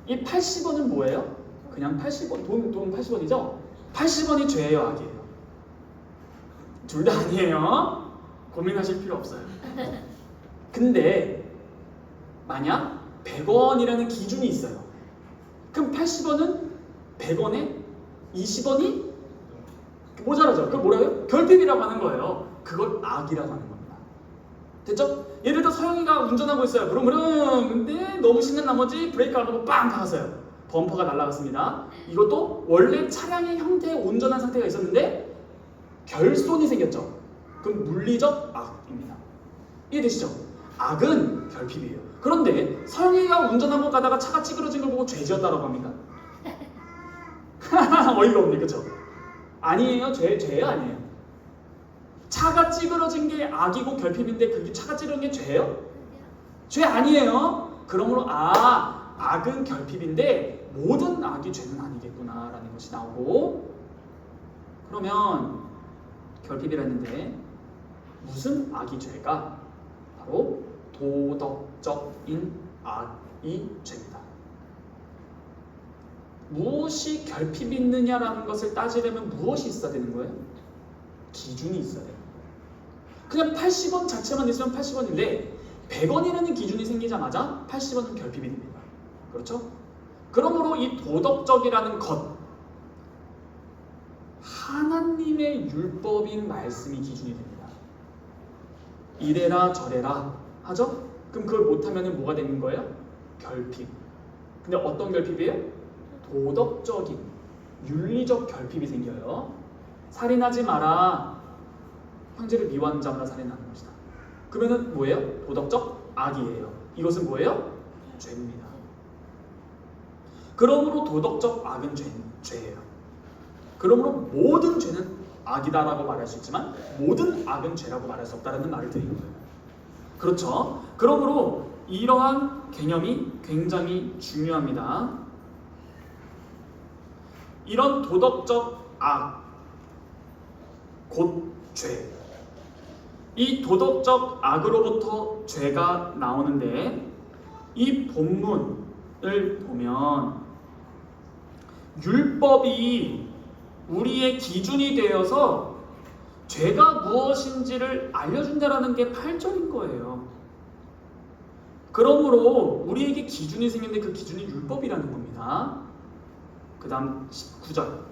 이 80원은 뭐예요? 그냥 80원, 돈 80원이죠? 80원이 죄예요, 악이에요? 둘 다 아니에요. 고민하실 필요 없어요. 근데 만약 100원이라는 기준이 있어요. 그럼 80원은 100원에 20원이 모자라죠. 그걸 뭐라고요? 결핍이라고 하는 거예요. 그걸 악이라고 하는 겁니다. 됐죠? 예를 들어 서영이가 운전하고 있어요. 부릉부릉. 근데 너무 신난 나머지 브레이크 안 하고 빵 박았어요. 범퍼가 날아갔습니다. 이것도 원래 차량의 형태의 온전한 상태가 있었는데 결손이 생겼죠. 그럼 물리적 악입니다. 이해되시죠? 악은 결핍이에요. 그런데 서영이가 운전하고 가다가 차가 찌그러진 걸 보고 죄지었다라고 합니다. 어이가 없네, 그쵸? 아니에요. 죄예요, 아니에요? 차가 찌그러진 게 악이고 결핍인데 그게 차가 찌그러진 게 죄예요? 죄 아니에요. 그러므로 악은 결핍인데 모든 악이 죄는 아니겠구나라는 것이 나오고, 그러면 결핍이라는데 무슨 악이 죄가? 바로 도덕적인 악이 죄입니다. 무엇이 결핍이 있느냐라는 것을 따지려면 무엇이 있어야 되는 거예요? 기준이 있어야 돼요. 그냥 80원 자체만 있으면 80원인데 100원이라는 기준이 생기자마자 80원은 결핍이 됩니다. 그렇죠? 그러므로 이 도덕적이라는 것, 하나님의 율법인 말씀이 기준이 됩니다. 이래라 저래라 하죠? 그럼 그걸 못하면 뭐가 되는 거예요? 결핍. 근데 어떤 결핍이에요? 도덕적인, 윤리적 결핍이 생겨요. 살인하지 마라. 형제를 미워하는 자마다 살인하는 것이다. 그러면은 뭐예요? 도덕적 악이에요. 이것은 뭐예요? 죄입니다. 그러므로 도덕적 악은 죄예요. 그러므로 모든 죄는 악이다라고 말할 수 있지만 모든 악은 죄라고 말할 수 없다는 말을 드리는 거예요. 그렇죠? 그러므로 이러한 개념이 굉장히 중요합니다. 이런 도덕적 악, 곧 죄. 이 도덕적 악으로부터 죄가 나오는데 이 본문을 보면 율법이 우리의 기준이 되어서 죄가 무엇인지를 알려준다라는 게 8절인 거예요. 그러므로 우리에게 기준이 생겼는데 그 기준이 율법이라는 겁니다. 그 다음 19절.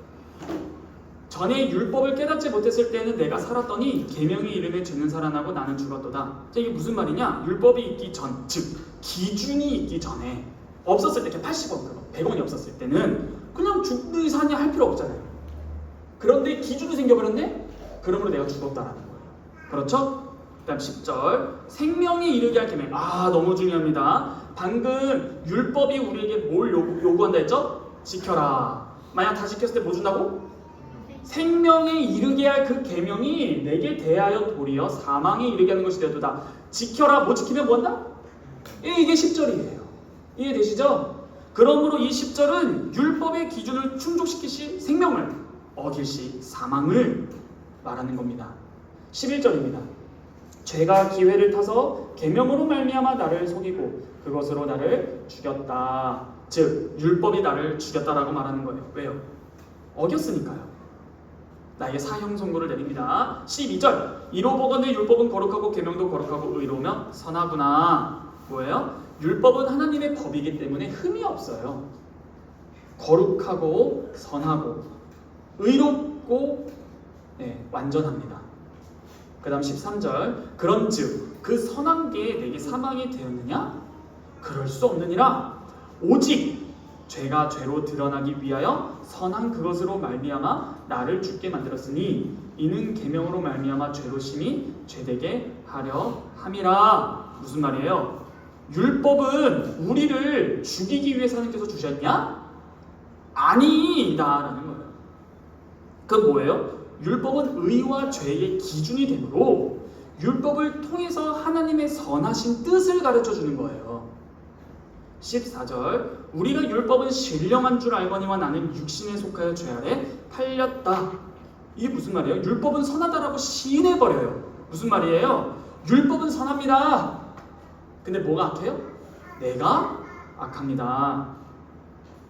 전에 율법을 깨닫지 못했을 때는 내가 살았더니 계명이 이름에 죄는 살아나고 나는 죽었도다. 자, 이게 무슨 말이냐? 율법이 있기 전, 즉 기준이 있기 전에 없었을 때, 80원, 100원이 없었을 때는 그냥 죽니 사니 할 필요 없잖아요. 그런데 기준이 생겨버렸네? 그러므로 내가 죽었다라는 거예요. 그렇죠? 그 다음 10절. 생명에 이르게 할 계명. 너무 중요합니다. 방금 율법이 우리에게 뭘 요구한다 했죠? 지켜라. 만약 다 지켰을 때 뭐 준다고? 생명에 이르게 할 그 계명이 내게 대하여 도리어 사망에 이르게 하는 것이 되었도다. 지켜라. 뭐 지키면 뭐 한다? 이게 10절이에요. 이해되시죠? 그러므로 이 10절은 율법의 기준을 충족시키시 생명을 어길 시 사망을 말하는 겁니다. 11절입니다. 죄가 기회를 타서 계명으로 말미암아 나를 속이고 그것으로 나를 죽였다. 즉 율법이 나를 죽였다라고 말하는 거예요. 왜요? 어겼으니까요. 나에게 사형 선고를 내립니다. 12절. 이로 보건대 율법은 거룩하고 계명도 거룩하고 의로우며 선하구나. 뭐예요? 율법은 하나님의 법이기 때문에 흠이 없어요. 거룩하고 선하고 의롭고 완전합니다. 그 다음 13절. 그런즉 그 선한 게 내게 사망이 되었느냐? 그럴 수 없느니라. 오직 죄가 죄로 드러나기 위하여 선한 그것으로 말미암아 나를 죽게 만들었으니 이는 계명으로 말미암아 죄로 심히 죄되게 하려 함이라. 무슨 말이에요? 율법은 우리를 죽이기 위해서 하나님께서 주셨냐? 아니다라는 거예요. 그건 뭐예요? 율법은 의와 죄의 기준이 되므로 율법을 통해서 하나님의 선하신 뜻을 가르쳐 주는 거예요. 14절. 우리가 율법은 신령한 줄 알거니와 나는 육신에 속하여 죄 아래 팔렸다. 이게 무슨 말이에요? 율법은 선하다라고 시인해버려요. 무슨 말이에요? 율법은 선합니다. 근데 뭐가 악해요? 내가 악합니다.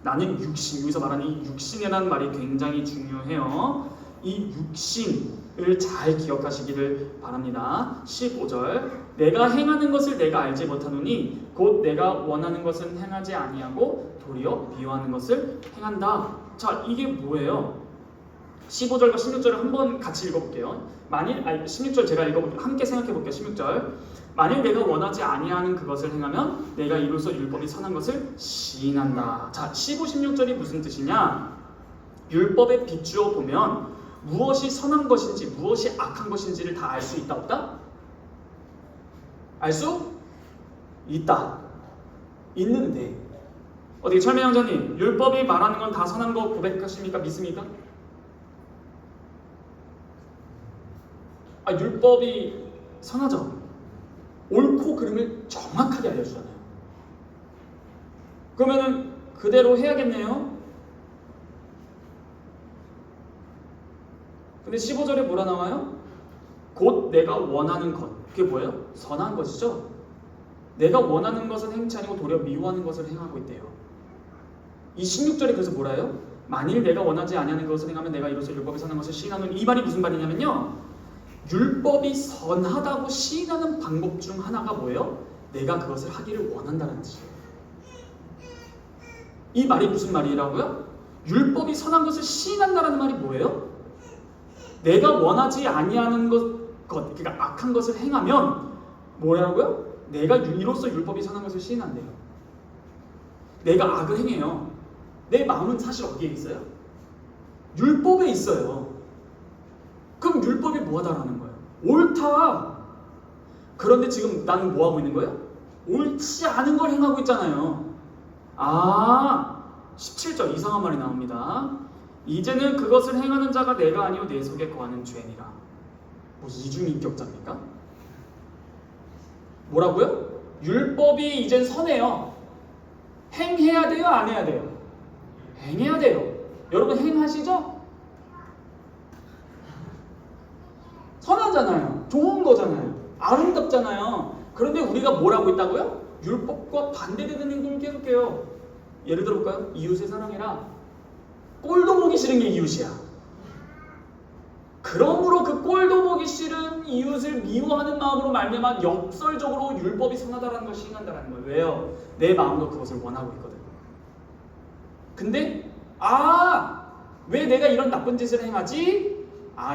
나는 육신, 여기서 말하는 이 육신이라는 말이 굉장히 중요해요. 이 육신을 잘 기억하시기를 바랍니다. 15절. 내가 행하는 것을 내가 알지 못하노니 곧 내가 원하는 것은 행하지 아니하고 도리어 미워하는 것을 행한다. 자, 이게 뭐예요? 15절과 16절을 한번 같이 읽어볼게요. 16절 제가 읽어볼게요. 함께 생각해볼게요. 16절. 만일 내가 원하지 아니하는 그것을 행하면 내가 이로써 율법이 선한 것을 시인한다. 자, 15, 16절이 무슨 뜻이냐? 율법에 비추어 보면 무엇이 선한 것인지 무엇이 악한 것인지를 다 알 수 있다 없다? 알 수 있다. 있는데 어떻게 철민 형제님 율법이 말하는 건 다 선한 거 고백하십니까? 믿습니까? 율법이 선하죠. 옳고 그름을 정확하게 알려주잖아요. 그러면은 그대로 해야겠네요. 근데 15절에 뭐라 나와요? 곧 내가 원하는 것. 그게 뭐예요? 선한 것이죠. 내가 원하는 것은 행치 아니고 도리어 미워하는 것을 행하고 있대요. 이 16절에 그래서 뭐라 해요? 만일 내가 원하지 아니하는 것을 행하면 내가 이로써 율법이 선한 것을 시인하는, 이 말이 무슨 말이냐면요, 율법이 선하다고 시인하는 방법 중 하나가 뭐예요? 내가 그것을 하기를 원한다는 뜻이에요. 이 말이 무슨 말이라고요? 율법이 선한 것을 시인한다는 말이 뭐예요? 내가 원하지 아니하는 것, 그러니까 악한 것을 행하면 뭐라고요? 내가 이로써 율법이 선한 것을 시인한대요. 내가 악을 행해요. 내 마음은 사실 어디에 있어요? 율법에 있어요. 그럼 율법이 뭐하다라는 거예요? 옳다. 그런데 지금 나는 뭐하고 있는 거예요? 옳지 않은 걸 행하고 있잖아요. 17절 이상한 말이 나옵니다. 이제는 그것을 행하는 자가 내가 아니요 내 속에 거하는 죄니라. 뭐 이중인격자입니까? 뭐라고요? 율법이 이젠 선해요. 행해야 돼요? 안 해야 돼요? 행해야 돼요. 여러분 행하시죠? 선하잖아요. 좋은 거잖아요. 아름답잖아요. 그런데 우리가 뭘 하고 있다고요? 율법과 반대되는 행동을 계속해요. 예를 들어볼까요? 이웃의 사랑해라. 꼴도 보기 싫은 게 이웃이야. 그러므로 그 꼴도 보기 싫은 이웃을 미워하는 마음으로 말미암아 역설적으로 율법이 선하다라는 걸 시인한다는 거예요. 왜요? 내 마음도 그것을 원하고 있거든. 근데 왜 내가 이런 나쁜 짓을 행하지?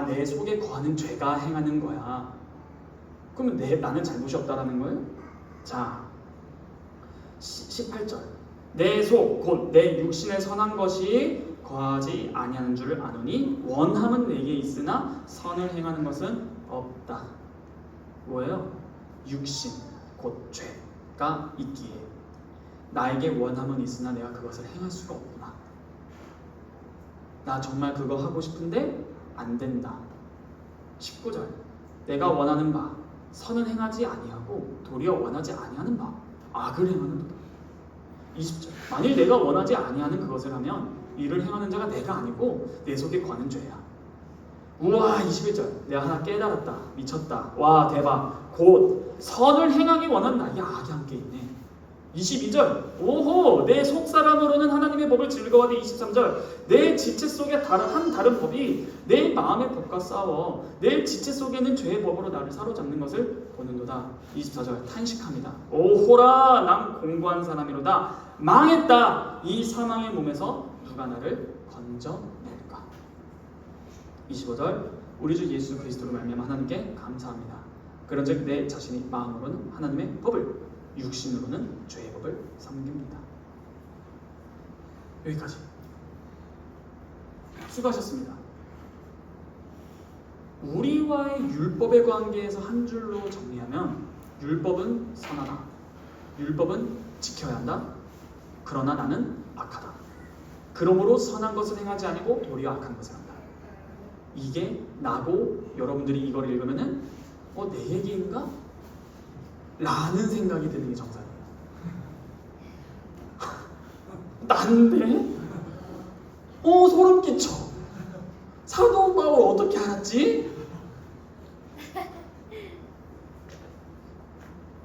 내 속에 거하는 죄가 행하는 거야. 그러면 나는 잘못이 없다라는 거예요? 자, 18절. 내 속, 곧 내 육신에 선한 것이 거하지 아니하는 줄 아노니 원함은 내게 있으나 선을 행하는 것은 없다. 뭐예요? 육신, 곧 죄가 있기에 나에게 원함은 있으나 내가 그것을 행할 수가 없구나. 나 정말 그거 하고 싶은데 안 된다. 19절. 내가 원하는 바 선은 행하지 아니하고 도리어 원하지 아니하는 바 악을 행하는 도다. 20절. 만일 내가 원하지 아니하는 그것을 하면 이를 행하는 자가 내가 아니고 내 속에 거하는 죄야. 우와. 21절. 내가 하나 깨달았다. 미쳤다. 와 대박. 곧 선을 행하기 원하는 나에게 악이 함께 있네. 22절. 오호. 내 속사람으로는 하나님의 법을 즐거워하되 23절. 내 지체 속에 다른 법이 내 마음의 법과 싸워 내 지체 속에는 죄의 법으로 나를 사로잡는 것을 보는도다. 24절. 탄식합니다. 오호라. 난 공고한 사람이로다. 망했다. 이 사망의 몸에서 누가 나를 건져낼까? 25절. 우리 주 예수 그리스도로 말미암아 하나님께 감사합니다. 그런즉 내 자신이 마음으로는 하나님의 법을 육신으로는 죄의 법을 섬깁니다. 여기까지. 수고하셨습니다. 우리와의 율법의 관계에서 한 줄로 정리하면 율법은 선하다. 율법은 지켜야 한다. 그러나 나는 악하다. 그러므로 선한 것을 행하지 아니고 도리어 악한 것을 한다. 이게 나고 여러분들이 이걸 읽으면은 내 얘기인가? 라는 생각이 드는 게 정상이에요. 난데? 소름 끼쳐. 사도 바울 어떻게 알았지?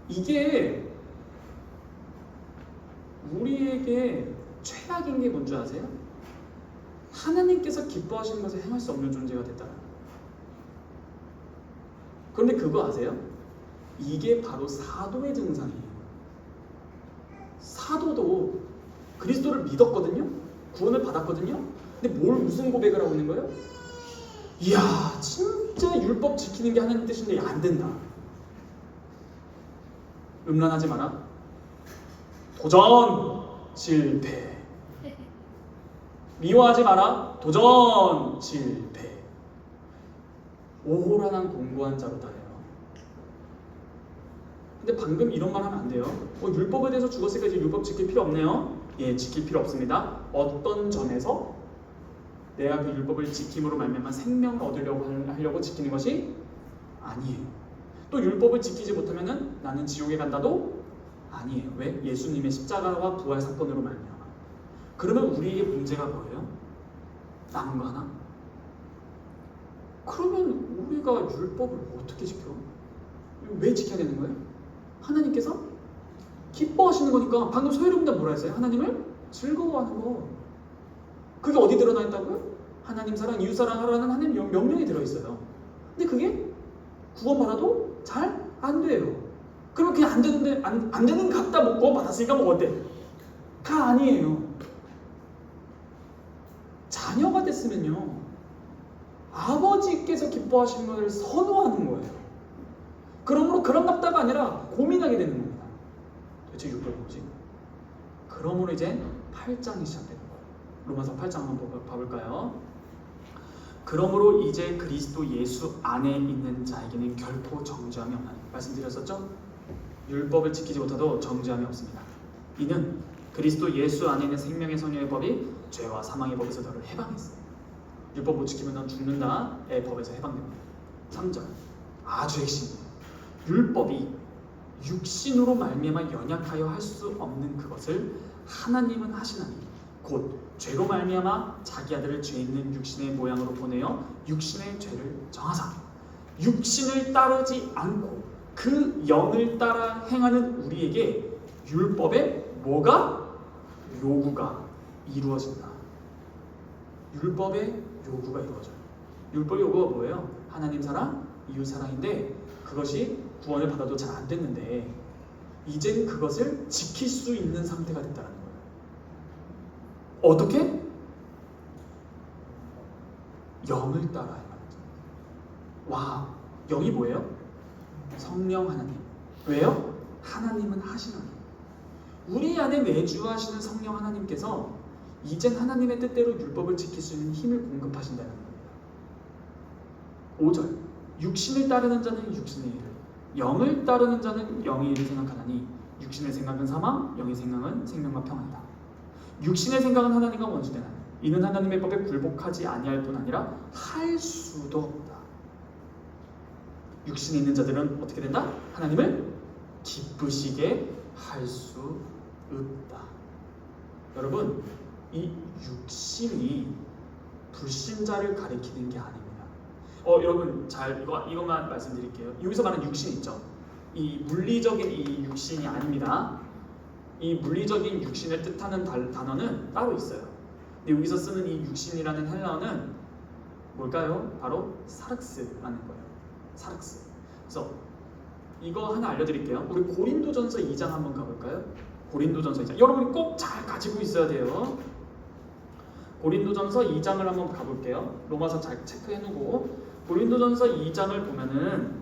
이게 우리에게 최악인 게 뭔지 아세요? 하나님께서 기뻐하시는 것을 행할 수 없는 존재가 됐다. 그런데 그거 아세요? 이게 바로 사도의 증상이에요. 사도도 그리스도를 믿었거든요. 구원을 받았거든요. 근데 무슨 고백을 하고 있는 거예요? 이야, 진짜 율법 지키는 게 하나님 뜻인데 안 된다. 음란하지 마라. 도전 실패. 미워하지 마라. 도전 실패. 오호라난 공고한 자로다 해요. 근데 방금 이런 말 하면 안 돼요. 율법에 대해서 죽었으니까 이제 율법 지킬 필요 없네요. 예, 지킬 필요 없습니다. 어떤 점에서 내가 그 율법을 지킴으로 말미암아 생명을 얻으려고 하려고 지키는 것이 아니에요. 또 율법을 지키지 못하면은 나는 지옥에 간다도 아니에요. 왜? 예수님의 십자가와 부활 사건으로 말미암아. 그러면 우리에게 문제가 뭐예요? 남은 거 하나? 그러면 우리가 율법을 어떻게 지켜? 왜 지켜야 되는 거예요? 하나님께서 기뻐하시는 거니까. 방금 소혜름도 뭐라 했어요? 하나님을 즐거워하는 거. 그게 어디 드러나 있다고요? 하나님 사랑, 이웃 사랑하라는 하나님 명령이 들어있어요. 근데 그게 구원받아도 잘 안 돼요. 그러면 그게 안 되는데 안 되는 갖다 뭐 구원받았으니까 뭐 어때? 가 아니에요. 자녀가 됐으면요, 아버지께서 기뻐하시는 것을 선호하는 거예요. 그러므로 그런 답다가 아니라 고민하게 되는 겁니다. 도대체 율법이 뭐지? 그러므로 이제 8장이 시작되는 거예요. 로마서 8장 한번 봐볼까요? 그러므로 이제 그리스도 예수 안에 있는 자에게는 결코 정죄함이 없나니. 말씀드렸었죠? 율법을 지키지 못해도 정죄함이 없습니다. 이는 그리스도 예수 안에 있는 생명의 성령의 법이 죄와 사망의 법에서 너를 해방했어요. 율법 못 지키면 넌 죽는다의 법에서 해방됩니다. 3절 아주 핵심이에요. 율법이 육신으로 말미암아 연약하여 할 수 없는 그것을 하나님은 하시나니 곧 죄로 말미암아 자기 아들을 죄 있는 육신의 모양으로 보내어 육신의 죄를 정하사 육신을 따르지 않고 그 영을 따라 행하는 우리에게 율법의 뭐가? 요구가 이루어진다. 율법의 요구가 이루어져요. 율법 요구가 뭐예요? 하나님 사랑, 이웃 사랑인데 그것이 구원을 받아도 잘 안 됐는데 이젠 그것을 지킬 수 있는 상태가 됐다는 거예요. 어떻게? 영을 따라 행하는. 와, 영이 뭐예요? 성령 하나님. 왜요? 하나님은 하시나니. 우리 안에 내주하시는 성령 하나님께서 이젠 하나님의 뜻대로 율법을 지킬 수 있는 힘을 공급하신다는 겁니다. 5절 육신을 따르는 자는 육신의 일을, 영을 따르는 자는 영의 일을 생각하나니 육신의 생각은 사망, 영의 생각은 생명과 평안이다. 육신의 생각은 하나님과 원수되나니 이는 하나님의 법에 굴복하지 아니할 뿐 아니라 할 수도 없다. 육신에 있는 자들은 어떻게 된다? 하나님을 기쁘시게 할 수 없다. 여러분, 이 육신이 불신자를 가리키는 게 아닙니다. 여러분 잘 이것만 말씀드릴게요. 여기서 말하는 육신 있죠? 이 물리적인 이 육신이 아닙니다. 이 물리적인 육신을 뜻하는 단어는 따로 있어요. 근데 여기서 쓰는 이 육신이라는 헬라어는 뭘까요? 바로 사륵스라는 거예요. 사륵스. 그래서 이거 하나 알려드릴게요. 우리 고린도전서 2장 한번 가볼까요? 고린도전서 2장. 여러분 꼭 잘 가지고 있어야 돼요. 고린도전서 2장을 한번 가볼게요. 로마서 잘 체크해놓고 고린도전서 2장을 보면은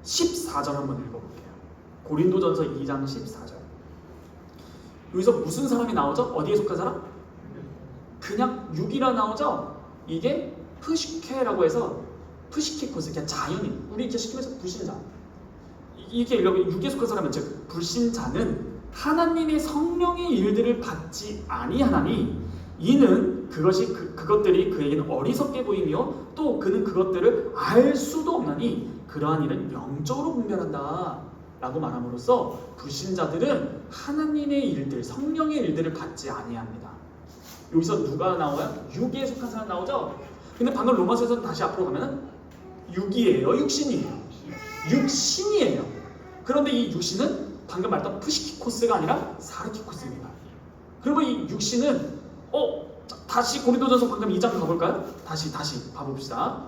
14절 한번 읽어볼게요. 고린도전서 2장 14절. 여기서 무슨 사람이 나오죠? 어디에 속한 사람? 그냥 육이라 나오죠? 이게 푸시케라고 해서 푸시키코스, 그냥 자연인, 우리 이렇게 시키면서 불신자. 이게 육에 속한 사람은 즉 불신자는 하나님의 성령의 일들을 받지 아니하나니 이는 그것이 그것들이 그에게는 어리석게 보이며 또 그는 그것들을 알 수도 없나니 그러한 일은 영적으로 분별한다 라고 말함으로써 불신자들은 하나님의 일들, 성령의 일들을 받지 아니합니다. 여기서 누가 나와요? 육에 속한 사람 나오죠? 근데 방금 로마서에서는 다시 앞으로 가면은 육이에요? 육신이에요? 육신이에요. 그런데 이 육신은 방금 말했던 푸시키코스가 아니라 사르키코스입니다. 그리고 이 육신은 다시 고린도전서 방금 2장 가볼까요? 다시 봐봅시다.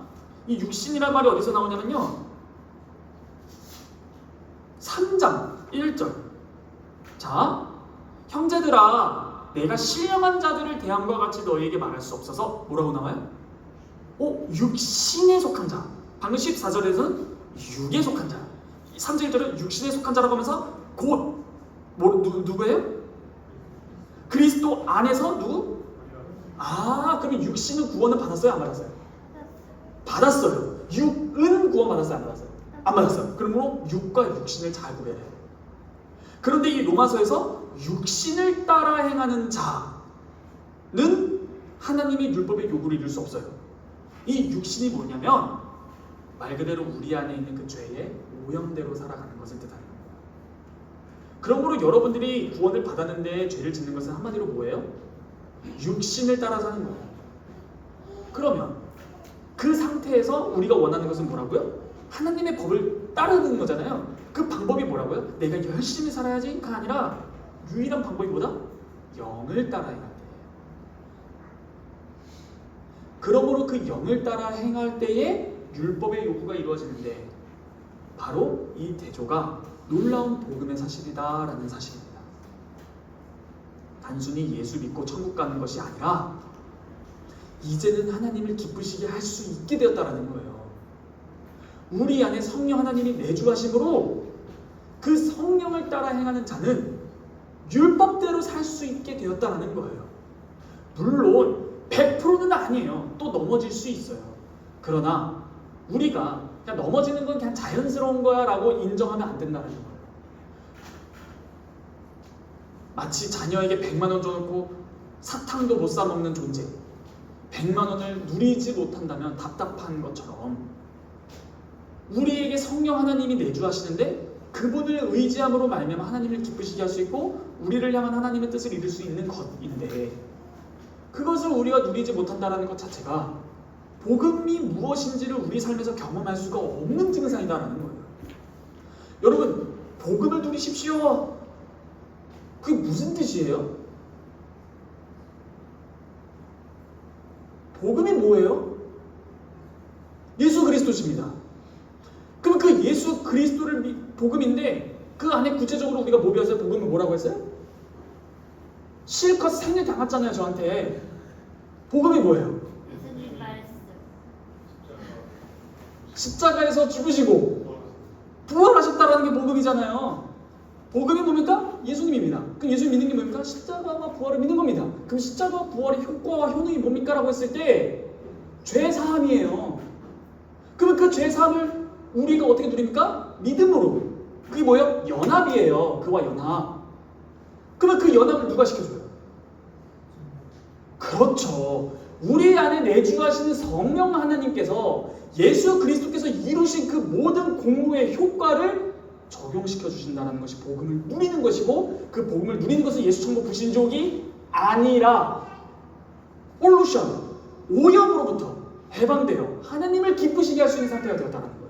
이 육신이란 말이 어디서 나오냐면요 3장 1절. 자, 형제들아 내가 신령한 자들을 대함과 같이 너희에게 말할 수 없어서 뭐라고 나와요? 육신에 속한 자. 방금 14절에서는 육에 속한 자. 3절 1절은 육신에 속한 자라고 하면서 곧 누구예요? 그리스도 안에서 누구? 그러면 육신은 구원을 받았어요? 안 받았어요? 받았어요. 육은 구원받았어요? 안 받았어요? 안 받았어요. 그러므로 육과 육신을 잘 구별해요. 그런데 이 로마서에서 육신을 따라 행하는 자는 하나님의 율법의 요구를 이룰 수 없어요. 이 육신이 뭐냐면 말 그대로 우리 안에 있는 그 죄의 오형대로 살아가는 것을 뜻하는 거예요. 그러므로 여러분들이 구원을 받았는데 죄를 짓는 것은 한마디로 뭐예요? 육신을 따라 사는 거예요. 그러면 그 상태에서 우리가 원하는 것은 뭐라고요? 하나님의 법을 따르는 거잖아요. 그 방법이 뭐라고요? 내가 열심히 살아야지가 아니라 유일한 방법이 뭐다? 영을 따라 행할 때. 그러므로 그 영을 따라 행할 때에 율법의 요구가 이루어지는데 바로 이 대조가 놀라운 복음의 사실이다라는 사실입니다. 단순히 예수 믿고 천국 가는 것이 아니라 이제는 하나님을 기쁘시게 할 수 있게 되었다라는 거예요. 우리 안에 성령 하나님이 내주하심으로 그 성령을 따라 행하는 자는 율법대로 살 수 있게 되었다라는 거예요. 물론 100%는 아니에요. 또 넘어질 수 있어요. 그러나 우리가 그냥 넘어지는 건 그냥 자연스러운 거야 라고 인정하면 안 된다는 거예요. 마치 자녀에게 100만 원 줘놓고 사탕도 못 사먹는 존재, 100만 원을 누리지 못한다면 답답한 것처럼 우리에게 성령 하나님이 내주하시는데 그분을 의지함으로 말미암아 하나님을 기쁘시게 할 수 있고 우리를 향한 하나님의 뜻을 이룰 수 있는 것인데 그것을 우리가 누리지 못한다는 것 자체가 복음이 무엇인지를 우리 삶에서 경험할 수가 없는 증상이다라는 거예요. 여러분, 복음을 누리십시오. 그게 무슨 뜻이에요? 복음이 뭐예요? 예수 그리스도십니다. 그럼 그 예수 그리스도를 복음인데 그 안에 구체적으로 우리가 뭐 배웠어요? 복음은 뭐라고 했어요? 실컷 생일 당했잖아요, 저한테. 복음이 뭐예요? 예수님 말했어요. 십자가에서 죽으시고 부활하셨다라는 게 복음이잖아요. 복음이 뭡니까? 예수님입니다. 그럼 예수님 믿는 게 뭡니까? 십자가와 부활을 믿는 겁니다. 그럼 십자가와 부활의 효과와 효능이 뭡니까? 라고 했을 때 죄사함이에요. 그러면 그 죄사함을 우리가 어떻게 누립니까? 믿음으로. 그게 뭐예요? 연합이에요. 그와 연합. 그러면 그 연합을 누가 시켜줘요? 그렇죠. 우리 안에 내주하시는 성령 하나님께서 예수 그리스도께서 이루신 그 모든 공로의 효과를 적용시켜 주신다는 것이 복음을 누리는 것이고 그 복음을 누리는 것은 예수 천국 불신족이 아니라 폴루션, 오염으로부터 해방되어 하나님을 기쁘시게 할 수 있는 상태가 되었다는 거예요.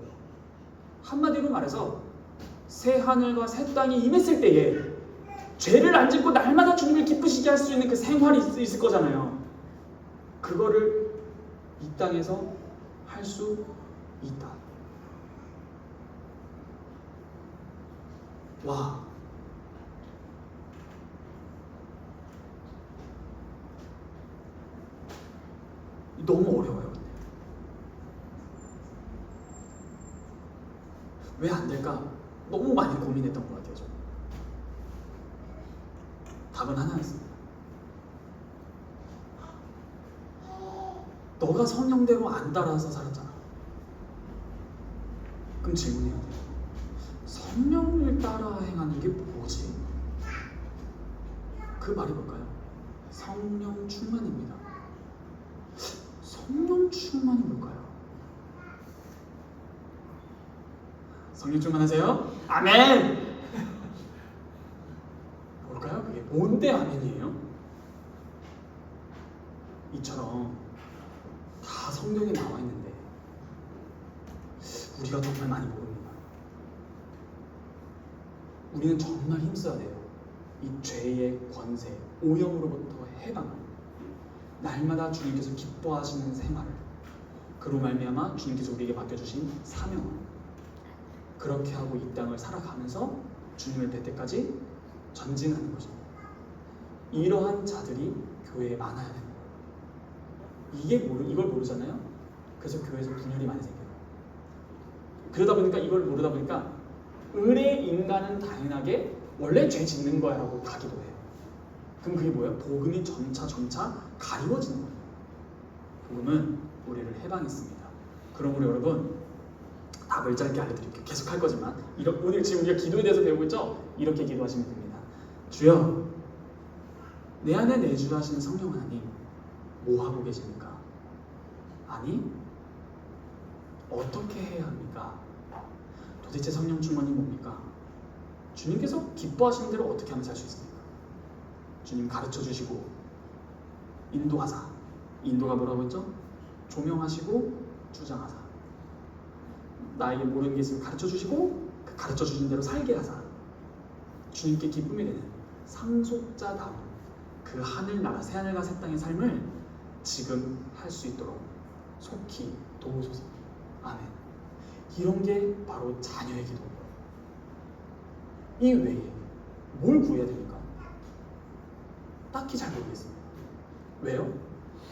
한마디로 말해서 새 하늘과 새 땅이 임했을 때에 죄를 안 짓고 날마다 주님을 기쁘시게 할 수 있는 그 생활이 있을 거잖아요. 그거를 이 땅에서 할 수 있다. 와. 너무 어려워요. 왜 안 될까? 너무 많이 고민했던 것 같아요. 저. 답은 하나였습니다. 너가 성령대로 안 따라서 살았잖아. 그럼 질문해야 돼. 성령을 따라 행하는 게 뭐지? 그 말이 뭘까요? 성령 충만입니다. 성령 충만이 뭘까요? 성령 충만하세요? 아멘! 뭘까요? 그게 뭔데 아멘이에요? 이처럼 다 성경에 나와 있는데 우리가 정말 많이 모릅니다. 우리는 정말 힘써야 돼요. 이 죄의 권세, 오염으로부터 해방을, 날마다 주님께서 기뻐하시는 생활을, 그로 말미암아 주님께서 우리에게 맡겨주신 사명을 그렇게 하고 이 땅을 살아가면서 주님을 뵐 때까지 전진하는 것입니다. 이러한 자들이 교회에 많아야 됩니다. 이걸 모르잖아요. 그래서 교회에서 분열이 많이 생겨요. 그러다 보니까 이걸 모르다 보니까 의의 인간은 당연하게 원래 죄 짓는 거야 라고 가기도 해요. 그럼 그게 뭐예요? 복음이 점차 가리워지는 거예요. 복음은 우리를 해방했습니다. 그러므로 여러분 답을 짧게 알려드릴게요. 계속 할 거지만 오늘 지금 우리가 기도에 대해서 배우고 있죠? 이렇게 기도하시면 됩니다. 주여, 내 안에 내주하시는 성령 하나님 뭐 하고 계십니까? 아니, 어떻게 해야 합니까? 도대체 성령 충만이 뭡니까? 주님께서 기뻐하시는 대로 어떻게 하면 살 수 있습니까? 주님 가르쳐 주시고 인도하사. 인도가 뭐라고 했죠? 조명하시고 주장하사. 나에게 모르는 게 있으면 가르쳐 주시고 그 가르쳐 주신 대로 살게 하사. 주님께 기쁨이 되는 상속자다운 그 하늘나라 새하늘과 새 땅의 삶을 지금 할 수 있도록 속히 도우소서. 아멘. 이런 게 바로 자녀의 기도예요. 이 외에 뭘 구해야 됩니까? 딱히 잘 모르겠습니다. 왜요?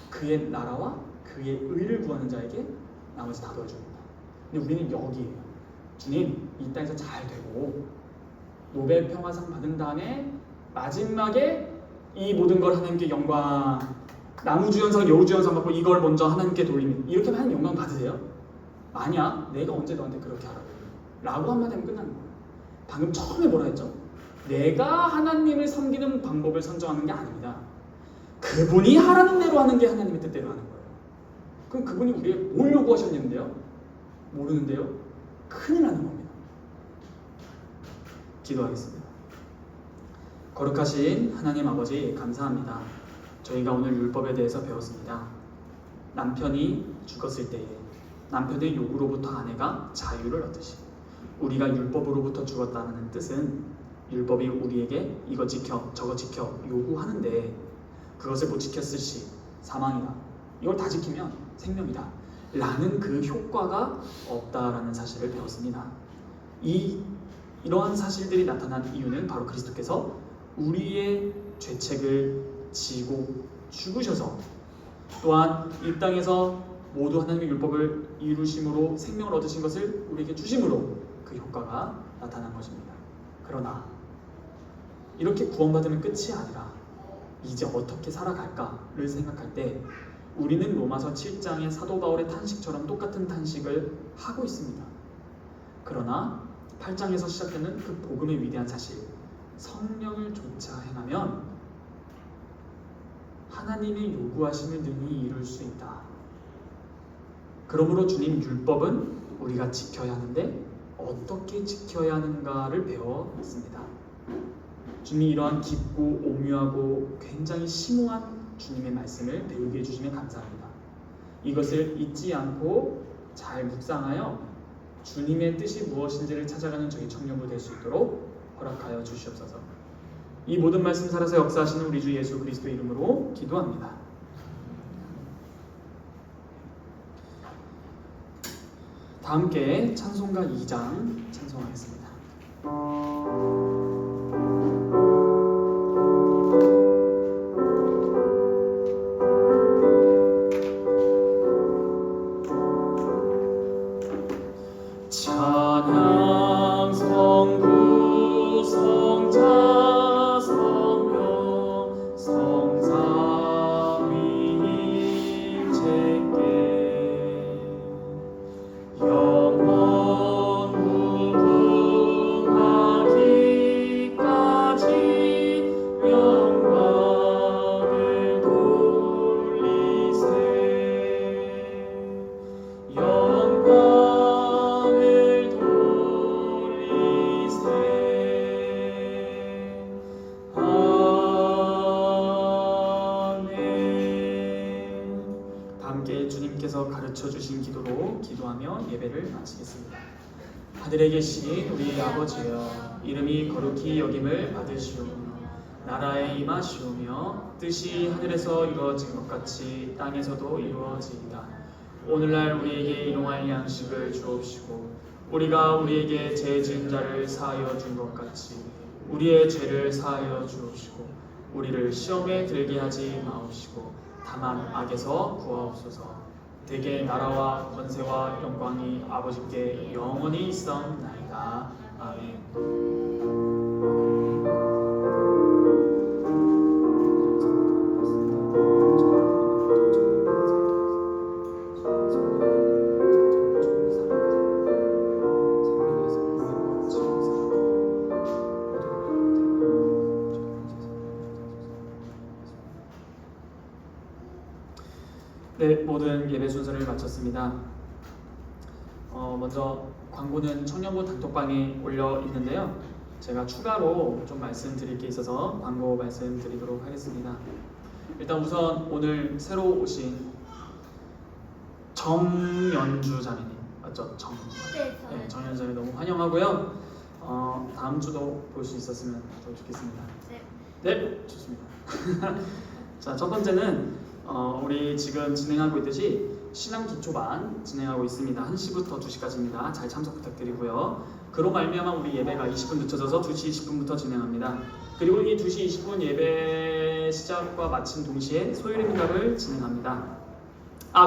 그의 나라와 그의 의를 구하는 자에게 나머지 다 도와줍니다. 근데 우리는 여기에요. 주님, 이 땅에서 잘 되고 노벨 평화상 받은 다음에 마지막에 이 모든 걸 하나님께 영광, 나무주연상, 여우주연상 받고 이걸 먼저 하나님께 돌리면 이렇게 하나님 영광 받으세요? 아니야, 내가 언제 너한테 그렇게 하라고 라고 한마디 하면 끝나는 거예요. 방금 처음에 뭐라 했죠? 내가 하나님을 섬기는 방법을 선정하는 게 아닙니다. 그분이 하라는 대로 하는 게 하나님의 뜻대로 하는 거예요. 그럼 그분이 우리에게 뭘 요구하셨는데요? 모르는데요? 큰일 나는 겁니다. 기도하겠습니다. 거룩하신 하나님 아버지, 감사합니다. 저희가 오늘 율법에 대해서 배웠습니다. 남편이 죽었을 때에 남편의 요구로부터 아내가 자유를 얻으시, 우리가 율법으로부터 죽었다는 뜻은 율법이 우리에게 이거 지켜 저거 지켜 요구하는데 그것을 못 지켰을 시 사망이다, 이걸 다 지키면 생명이다 라는 그 효과가 없다라는 사실을 배웠습니다. 이러한 사실들이 나타난 이유는 바로 그리스도께서 우리의 죄책을 지고 죽으셔서 또한 이 땅에서 모두 하나님의 율법을 이루심으로 생명을 얻으신 것을 우리에게 주심으로 그 효과가 나타난 것입니다. 그러나 이렇게 구원받으면 끝이 아니라 이제 어떻게 살아갈까를 생각할 때 우리는 로마서 7장의 사도 바울의 탄식처럼 똑같은 탄식을 하고 있습니다. 그러나 8장에서 시작되는 그 복음의 위대한 사실, 성령을 쫓아 행하면 하나님의 요구하심을 능히 이룰 수 있다. 그러므로 주님, 율법은 우리가 지켜야 하는데 어떻게 지켜야 하는가를 배웠습니다. 주님이 이러한 깊고 오묘하고 굉장히 심오한 주님의 말씀을 배우게 해주시면 감사합니다. 이것을 잊지 않고 잘 묵상하여 주님의 뜻이 무엇인지를 찾아가는 저희 청년부 될 수 있도록 허락하여 주시옵소서. 이 모든 말씀 살아서 역사하시는 우리 주 예수 그리스도의 이름으로 기도합니다. 다 함께 찬송가 2장 찬송하겠습니다. 찬양 성부 성자 성령 성삼위 제께 영원 무궁하기까지 영광을 돌리세. 영광을 돌리세. 아멘. 다 함께 주님께서 가르쳐 주신 기도로 기도하며 예배를 마치겠습니다. 하늘에 계신 우리 아버지여, 이름이 거룩히 여김을 받으시오며 나라에 임하시오며 뜻이 하늘에서 이루어진 것 같이 땅에서도 이루어지이다. 오늘날 우리에게 일용할 양식을 주옵시고 우리가 우리에게 죄 지은 자를 사하여 준 것 같이 우리의 죄를 사하여 주옵시고 우리를 시험에 들게 하지 마옵시고 다만 악에서 구하옵소서. 대개 나라와 권세와 영광이 아버지께 영원히 있사옵나이다. 아멘. 네, 모든 예배 순서를 마쳤습니다. 먼저 광고는 청년부 단톡방에 올려 있는데요. 제가 추가로 좀 말씀드릴 게 있어서 광고 말씀드리도록 하겠습니다. 일단 우선 오늘 새로 오신 정연주 자매님 맞죠? 네, 네, 정연주 자매 너무 환영하고요. 다음 주도 볼 수 있었으면 더 좋겠습니다. 네, 좋습니다. 자, 첫 번째는 우리 지금 진행하고 있듯이 신앙 기초반 진행하고 있습니다. 1시부터 2시까지입니다. 잘 참석 부탁드리고요. 그로 말미암아 우리 예배가 20분 늦춰져서 2시 20분부터 진행합니다. 그리고 이 2시 20분 예배 시작과 마친 동시에 소요리 문답을 진행합니다.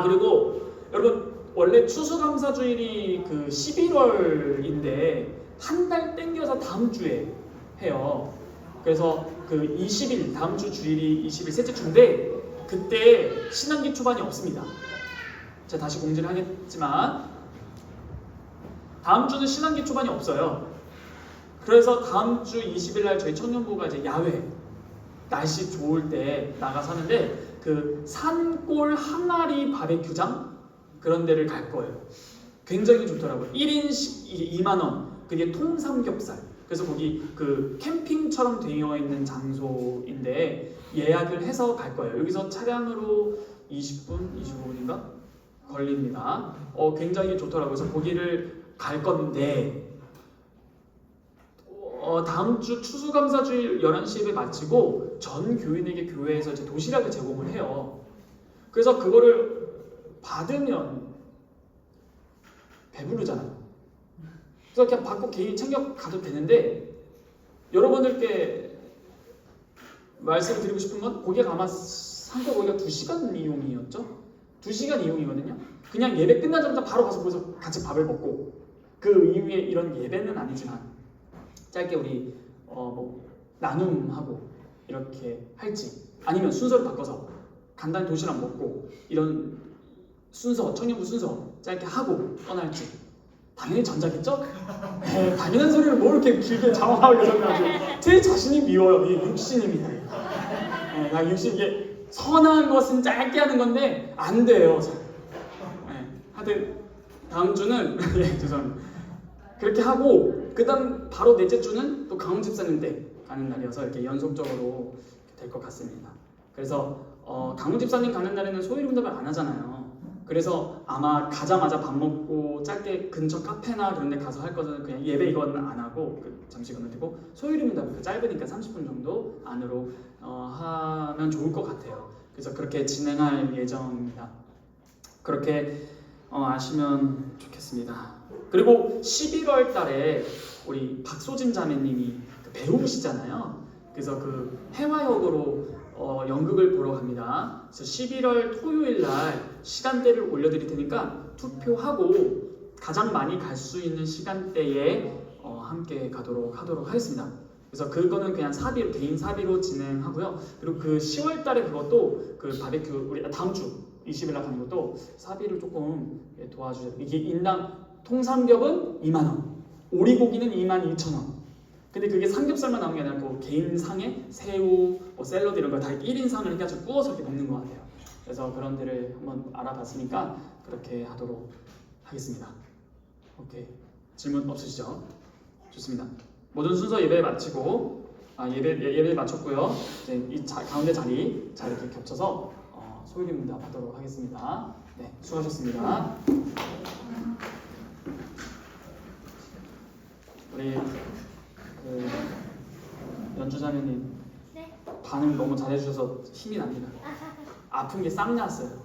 그리고 여러분 원래 추수감사주일이 그 11월인데 한 달 땡겨서 다음 주에 해요. 그래서 그 20일 다음 주 주일이 20일 셋째 주인데 그때 신앙기 초반이 없습니다. 제가 다시 공지를 하겠지만 다음 주는 신앙기 초반이 없어요. 그래서 다음 주 20일 날 저희 청년부가 이제 야외 날씨 좋을 때 나가서 하는데 그 산골 항아리 바베큐장 그런 데를 갈 거예요. 굉장히 좋더라고요. 1인씩 2만 원. 그게 통삼겹살. 그래서 거기 그 캠핑처럼 되어 있는 장소인데 예약을 해서 갈 거예요. 여기서 차량으로 20분, 25분인가 걸립니다. 굉장히 좋더라고요. 그래서 거기를 갈 건데 다음 주 추수감사주일 11시 예배 마치고 전 교인에게 교회에서 이제 도시락을 제공을 해요. 그래서 그거를 받으면 배부르잖아요. 그래서 그냥 받고 개인이 챙겨 가도 되는데 여러분들께 말씀드리고 싶은 건 고기가 아마 상표 고기가 2시간 이용이었죠? 2시간 이용이거든요. 그냥 예배 끝나자마자 바로 가서 거기서 같이 밥을 먹고 그 이후에 이런 예배는 아니지만 짧게 우리 나눔하고 이렇게 할지 아니면 순서를 바꿔서 간단히 도시락 먹고 이런 순서, 청년부 순서 짧게 하고 떠날지 당연히 전자겠죠? 당연한 소리를 뭐 이렇게 길게 장황하게 설명하지. 제 자신이 미워요. 이게 육신입니다. 나 육신 이게 선한 것은 짧게 하는 건데 안 돼요. 하여튼 다음 주는 죄송합니다. 그렇게 하고 그다음 바로 넷째 주는 또 강훈 집사님 때 가는 날이어서 이렇게 연속적으로 될 것 같습니다. 그래서 강훈 집사님 가는 날에는 소요리 문답을 안 하잖아요. 그래서 아마 가자마자 밥 먹고 짧게 근처 카페나 그런 데 가서 할 것은 그냥 예배 이건 안 하고 잠시 건너뛰고 소요리 문답 짧으니까 30분 정도 안으로 하면 좋을 것 같아요. 그래서 그렇게 진행할 예정입니다. 그렇게 아시면 좋겠습니다. 그리고 11월 달에 우리 박소진 자매님이 배우시잖아요. 그래서 그 해화역으로 연극을 보러 갑니다. 그래서 11월 토요일 날 시간대를 올려드릴 테니까 투표하고 가장 많이 갈 수 있는 시간대에 함께 가도록 하겠습니다. 그래서 그거는 그냥 사비로 개인 사비로 진행하고요. 그리고 그 10월 달에 그것도 그 바베큐 우리 다음 주 20일 날 가는 것도 사비를 조금 도와주세요. 이게 인당 통삼겹은 2만 원, 오리고기는 22,000원. 근데 그게 삼겹살만 나온 게 아니라 그 개인 상에 새우, 샐러드 이런 거 다 1인상을 해가지고 구워서 이렇게 먹는 것 같아요. 그래서 그런 데를 한번 알아봤으니까 그렇게 하도록 하겠습니다. 오케이. 질문 없으시죠? 좋습니다. 모든 순서 예배 마치고 예배 마쳤고요. 이제 이 가운데 자리 잘 이렇게 겹쳐서 소요리 문답 하도록 하겠습니다. 네, 수고하셨습니다. 우리 연주자매님 네. 반응 너무 잘해주셔서 힘이 납니다. 아픈 게 싹 났어요.